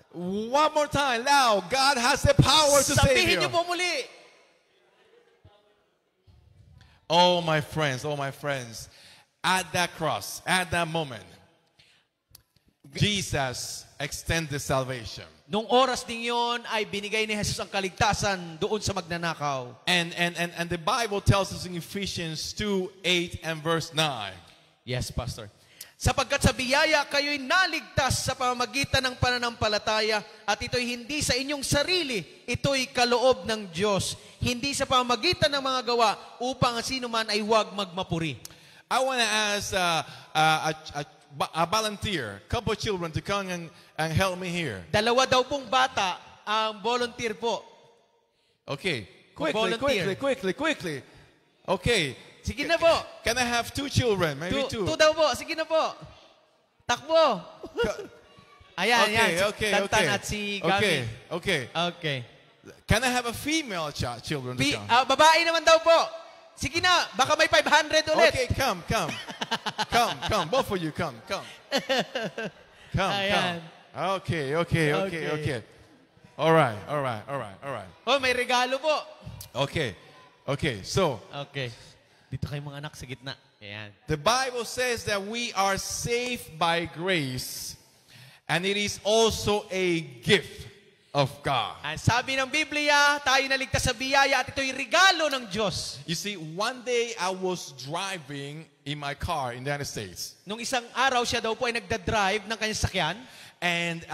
One more time, loud. God has the power to save Sabihin you. niyo po muli. Oh, my friends, at that cross, at that moment, Jesus extended salvation. Nung oras ding yon ay binigay ni Jesus ang kaligtasan doon sa magnanakaw. And the Bible tells us in Ephesians 2:8 and verse 9. Yes, Pastor. Sapagkat sa biyaya kayo'y naligtas sa pamamagitan ng pananampalataya at ito'y hindi sa inyong sarili, ito'y kaloob ng Diyos, hindi sa pamamagitan ng mga gawa upang sino man ay huwag magmapuri. I want to ask a volunteer, couple children to come and help me here. Dalawa daw pong bata ang volunteer po. Okay, Volunteer. quickly. Okay. Sige na po. Can I have two children? Maybe two. Two daw po. Sige na po. Takbo. Ayan. Okay. Tantan at si Gami. Okay. Can I have a female children to come? Babae naman daw po. Sige na. Baka may 500 ulit. Okay, come. Both of you, come. Ayan. Okay. All right. Oh, may regalo po. Okay. So, Okay. Dito kayo mga anak sa gitna. Ayan. the Bible says that we are saved by grace, and it is also a gift of God. Sabi ng Biblia, tayo naligtas sa biyaya at ito'y regalo ng Diyos. You see, one day I was driving in my car in the United States, Nung isang araw siya daw po ay nagdadrive ng kanyang sakyan. and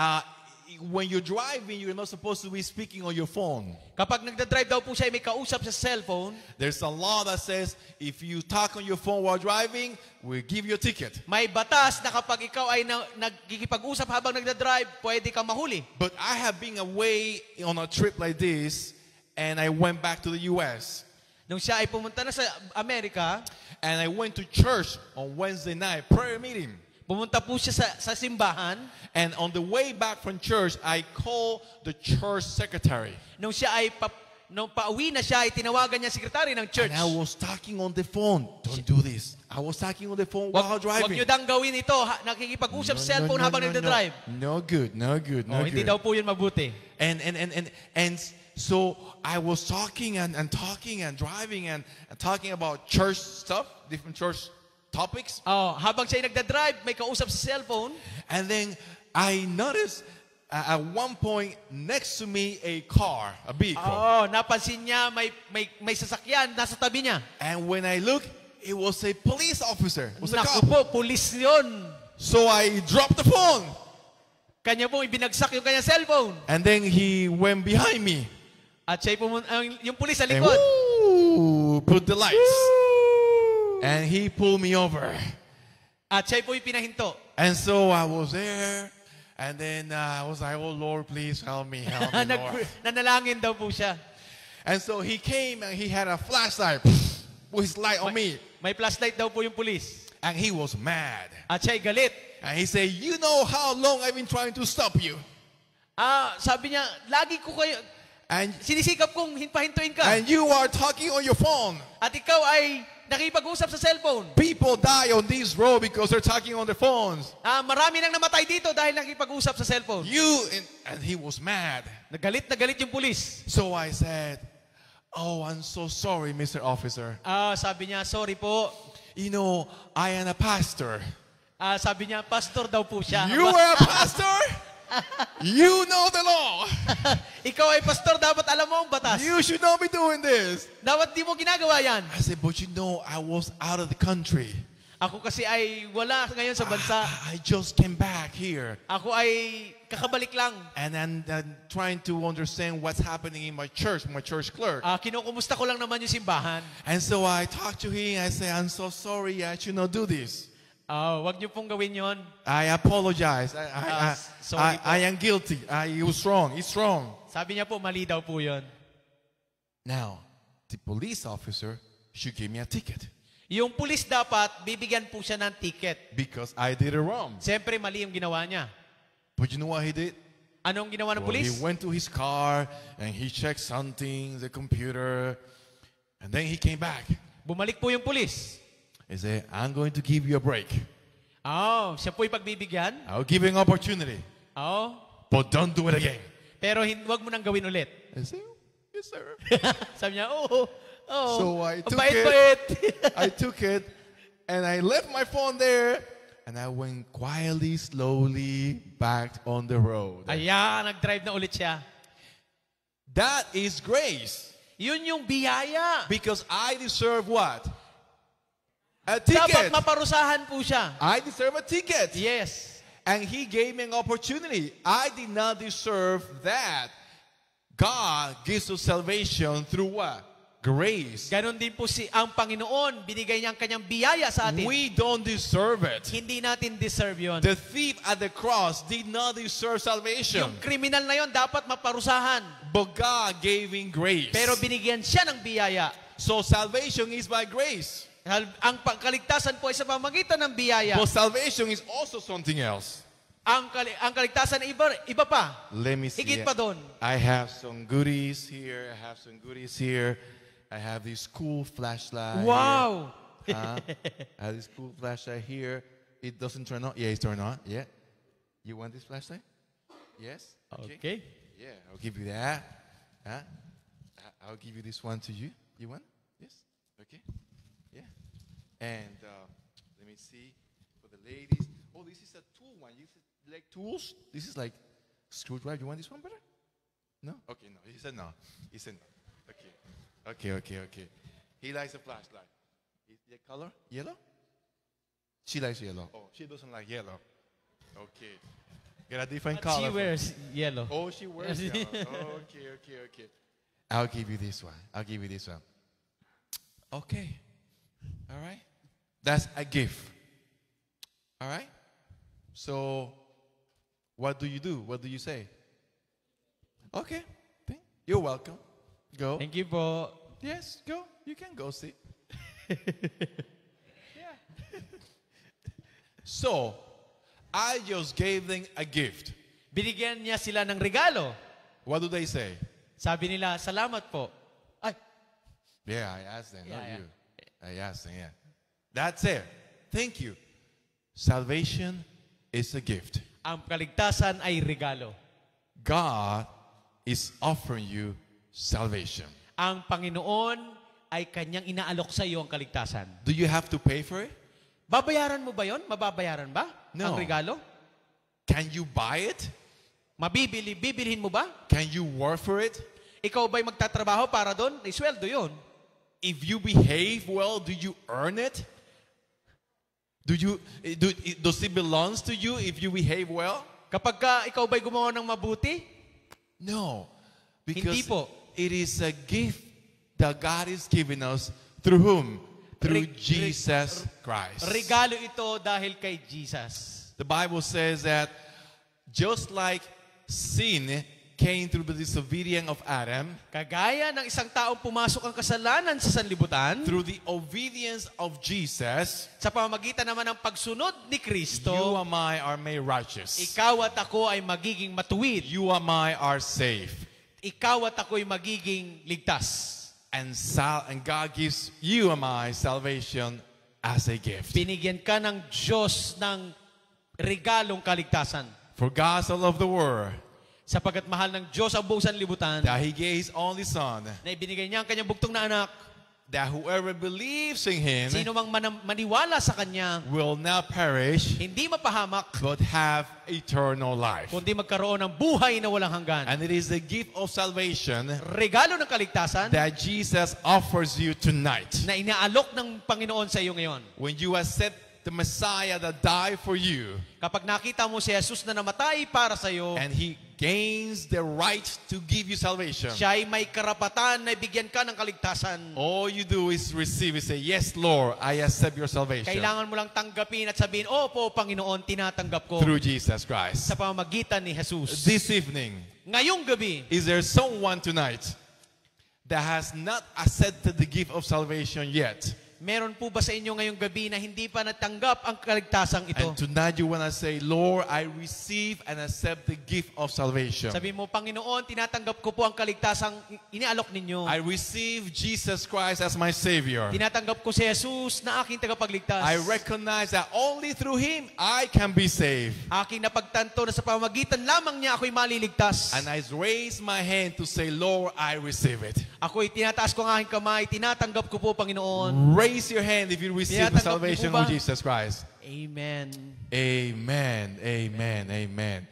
when you're driving, you're not supposed to be speaking on your phone. Kapag nagdadrive daw po siya ay may kausap sa cellphone, There's a law that says if you talk on your phone while driving, we'll give you a ticket. may batas na kapag ikaw ay nagkikipag-usap habang nagdadrive, pwede kang mahuli. But I have been away on a trip like this, and I went back to the U.S. Nung siya ay pumunta na sa Amerika, and I went to church on Wednesday night, prayer meeting. pumunta po siya sa simbahan. And on the way back from church, I called the church secretary. Nung siya ay nung pauwi na siya, ay tinawagan niya ang sekretary ng church. And I was talking on the phone. Don't do this. I was talking on the phone while Wag driving. niyo dang gawin ito. Nakikipag-usap sa cellphone habang nagdadrive. No good, no good, no Hindi good. daw po yun mabuti. And so I was talking and talking and driving and talking about church stuff, different church topics. Habang siya ay nagdadrive, may kausap sa cellphone. And then I noticed at one point next to me a car, a vehicle. Napansin niya may sasakyan nasa tabi niya. And when I looked, it was a police officer. It was a Naku cop. po, pulis yun. So I dropped the phone. Kanya po ibinagsak yung kanyang cellphone. And then he went behind me. At siya yung pulis sa And likod. put the lights. And he pulled me over. At siya po yung pinahinto. And so I was there. And then I was like, oh Lord, please help me, Lord. Nanalangin daw po siya. And so he came and he had a flashlight with his light on me. May flashlight daw po yung pulis. And he was mad. At siya ay galit. And he said, you know how long I've been trying to stop you. Sabi niya, lagi ko kayo, And sinisikap kong pahintuin ka. And you are talking on your phone. At ikaw ay nakipag-usap sa cellphone. People die on this road because they're talking on their phones. Marami nang namatay dito dahil nakipag-usap sa cellphone. And he was mad. Nagalit na galit yung pulis. So I said, oh, I'm so sorry, Mr. Officer. Sabi niya, sorry po. You know, I am a pastor. Sabi niya, pastor daw po siya. You are a pastor? You know the law. Ikaw ay pastor, dapat alam mo ang batas. You should not be doing this. Dapat di mo ginagawa yan. I said, but you know, I was out of the country. Ako kasi ay wala ngayon sa bansa. I just came back here. Ako ay kakabalik lang. And I'm trying to understand what's happening in my church clerk. Kinukumusta ko lang naman yung simbahan. And so I talked to him. I said, I'm so sorry. I should not do this. Wag niyo pong gawin yon. I apologize. Sorry po. I am guilty. It was wrong. It's wrong. Sabi niya po, mali daw po yon. Now, the police officer should give me a ticket. Yung pulis dapat, bibigyan po siya ng ticket. Because I did it wrong. Siyempre, mali yung ginawa niya. But you know what he did? Anong ginawa ng Well, pulis? he went to his car and he checked something, the computer, and then he came back. Bumalik po yung pulis. He said, I'm going to give you a break. Siya po'y pagbibigyan. I'll give you an opportunity. But don't do it again. Pero wag mo nang gawin ulit. I said, yes, sir. Sabi niya, oo. So I took Bait-bait. I took it, and I left my phone there, and I went quietly, slowly back on the road. Ayan, nag-drive na ulit siya. That is grace. Yun yung biyaya. Because I deserve what? A ticket. Dapat maparusahan po siya. I deserve a ticket. Yes. And he gave me an opportunity. I did not deserve that. God gives us salvation through what? Grace. Ganon din po ang Panginoon. Binigay niya ang kanyang biyaya sa atin. We don't deserve it. Hindi natin deserve yun. The thief at the cross did not deserve salvation. Yung kriminal na yon dapat maparusahan. But God gave him grace. Pero binigyan siya ng biyaya. So salvation is by grace. Ang kaligtasan po ay sa pamagitan ng biyaya. But salvation is also something else. Ang kaligtasan ay iba pa. Let me see. Higit pa doon. I have some goodies here. I have some goodies here. I have this cool flashlight. Wow! I have this cool flashlight here. It doesn't turn on. Yeah, it's turned on. Yeah. You want this flashlight? Yes? Okay. Yeah, I'll give you that. I'll give you this one to you. You want? Yes? Okay. Yeah. And let me see. For the ladies. Oh, this is a tool one. You like tools? This is like screwdriver. You want this one better? No? Okay, no. He said no. He said no. Okay. He likes a flashlight. The color? Yellow? She likes yellow. Oh, she doesn't like yellow. Okay. Get a different color. She wears yellow. Oh, she wears yellow. Okay. I'll give you this one. Okay. All right. That's a gift. All right. So, what do you do? What do you say? Okay. You're welcome. Go. Thank you po. Yes, go. You can go see. Yeah. So, I just gave them a gift. Binigyan niya sila ng regalo. What do they say? Sabi nila, salamat po. Ay, Yeah, I asked them, not Yeah, you. I asked them, yeah. That's it. Thank you. Salvation is a gift. ang kaligtasan ay regalo. God is offering you salvation. Ang Panginoon ay kanyang inaalok sa iyo ang kaligtasan. Do you have to pay for it? Babayaran mo ba yon? Mababayaran ba? No. Ang regalo? Can you buy it? Bibilhin mo ba? Can you work for it? Ikaw ba'y magtatrabaho para doon? Isweldo yon. If you behave well, do you earn it? Does it belongs to you if you behave well? Kapag ka ikaw ba'y gumawa ng mabuti? No. Hindi Because po. it is a gift that God is giving us through whom? Through Jesus Christ. Regalo ito dahil kay Jesus. The Bible says that just like sin came through the disobedience of Adam, Kagaya ng isang taong pumasok ang kasalanan sa sanlibutan, through the obedience of Jesus, sa pamamagitan naman ng pagsunod ni Kristo, you and I are made righteous. ikaw at ako ay magiging matuwid. You and I are safe. Ikaw at ako ay magiging ligtas. And God gives you and I salvation as a gift. Binigyan ka ng Diyos ng regalong kaligtasan. For God so loved the world Sapagat mahal ng Diyos ang buong sanlibutan, that He gave His only Son, na ibinigay niya ang kanyang bugtong na anak, that whoever believes in Him sino mang maniwala sa Kanya, will not perish, hindi mapahamak, but have eternal life. kundi magkaroon ng buhay na walang hanggan. And it is the gift of salvation Regalo ng kaligtasan that Jesus offers you tonight. na inaalok ng Panginoon sa iyo ngayon. When you accept the Messiah that died for you, Kapag nakita mo si Jesus na namatay para sa iyo, and He gains the right to give you salvation, siya ay may karapatan na ibigyan ka ng kaligtasan. all you do is receive it. Say, yes, Lord, I accept your salvation Kailangan mo lang tanggapin at sabihin, Opo, Panginoon, tinatanggap ko through Jesus Christ. sa pamamagitan ni Jesus. This evening, Ngayong gabi, is there someone tonight that has not accepted the gift of salvation yet? meron po ba sa inyo ngayong gabi na hindi pa natanggap ang kaligtasang ito? And tonight you want to say, Lord, I receive and accept the gift of salvation. Sabi mo, Panginoon, tinatanggap ko po ang kaligtasang inialok ninyo. I receive Jesus Christ as my Savior. Tinatanggap ko si Jesus na aking tagapagligtas. I recognize that only through Him I can be saved. Aking napagtanto na sa pamamagitan lamang niya ako'y maliligtas. And I raise my hand to say, Lord, I receive it. Ako'y tinataas ko ang aking kamay, tinatanggap ko po, Panginoon. Raise your hand if you receive the salvation of Jesus Christ. Amen. Amen. Amen. Amen.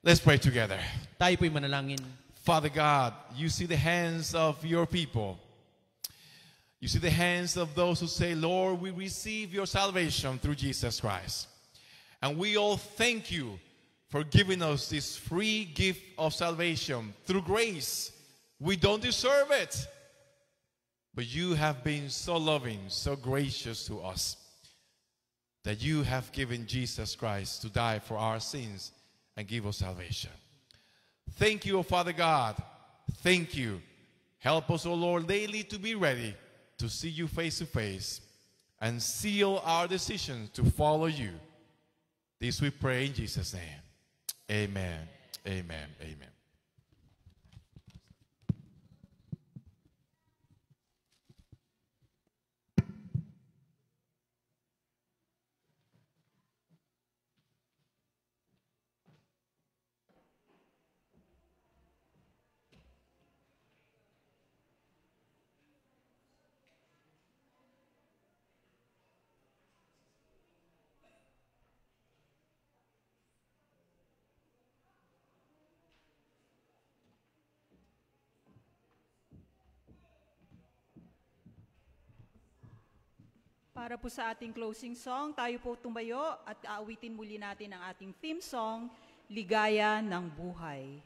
Let's pray together. Tayo po'y manalangin. Father God, you see the hands of your people. You see the hands of those who say, Lord, we receive your salvation through Jesus Christ. And we all thank you for giving us this free gift of salvation through grace. We don't deserve it. But you have been so loving, so gracious to us, that you have given Jesus Christ to die for our sins and give us salvation. Thank you, O Father God. Thank you. Help us, O Lord, daily to be ready to see you face to face and seal our decisions to follow you. This we pray in Jesus' name. Amen. Amen. Amen. Para po sa ating closing song, tayo po tumayo at aawitin muli natin ang ating theme song, Ligaya ng Buhay.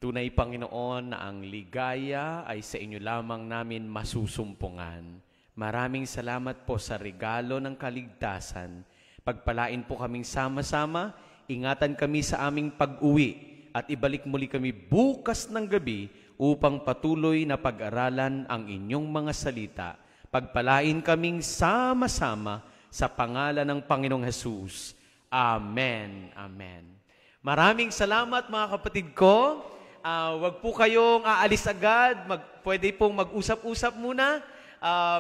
Tunay, Panginoon, na ang ligaya ay sa inyo lamang namin masusumpungan. Maraming salamat po sa regalo ng kaligtasan. Pagpalain po kaming sama-sama, ingatan kami sa aming pag-uwi, at ibalik muli kami bukas ng gabi upang patuloy na pag-aralan ang inyong mga salita. Pagpalain kaming sama-sama sa pangalan ng Panginoong Hesus. Amen. Amen. Maraming salamat mga kapatid ko. Wag po kayong aalis agad. Pwede pong mag-usap-usap muna,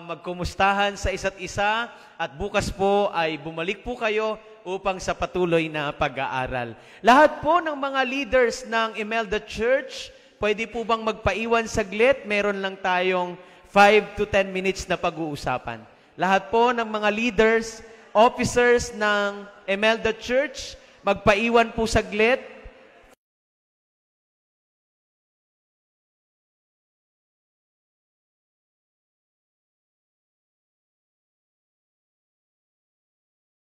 magkumustahan sa isa't isa, at bukas po ay bumalik po kayo upang sa patuloy na pag-aaral. Lahat po ng mga leaders ng Imelda Church, pwede po bang magpaiwan saglit? Meron lang tayong 5 to 10 minutes na pag-uusapan. Lahat po ng mga leaders, officers ng Imelda Church, magpaiwan po saglit.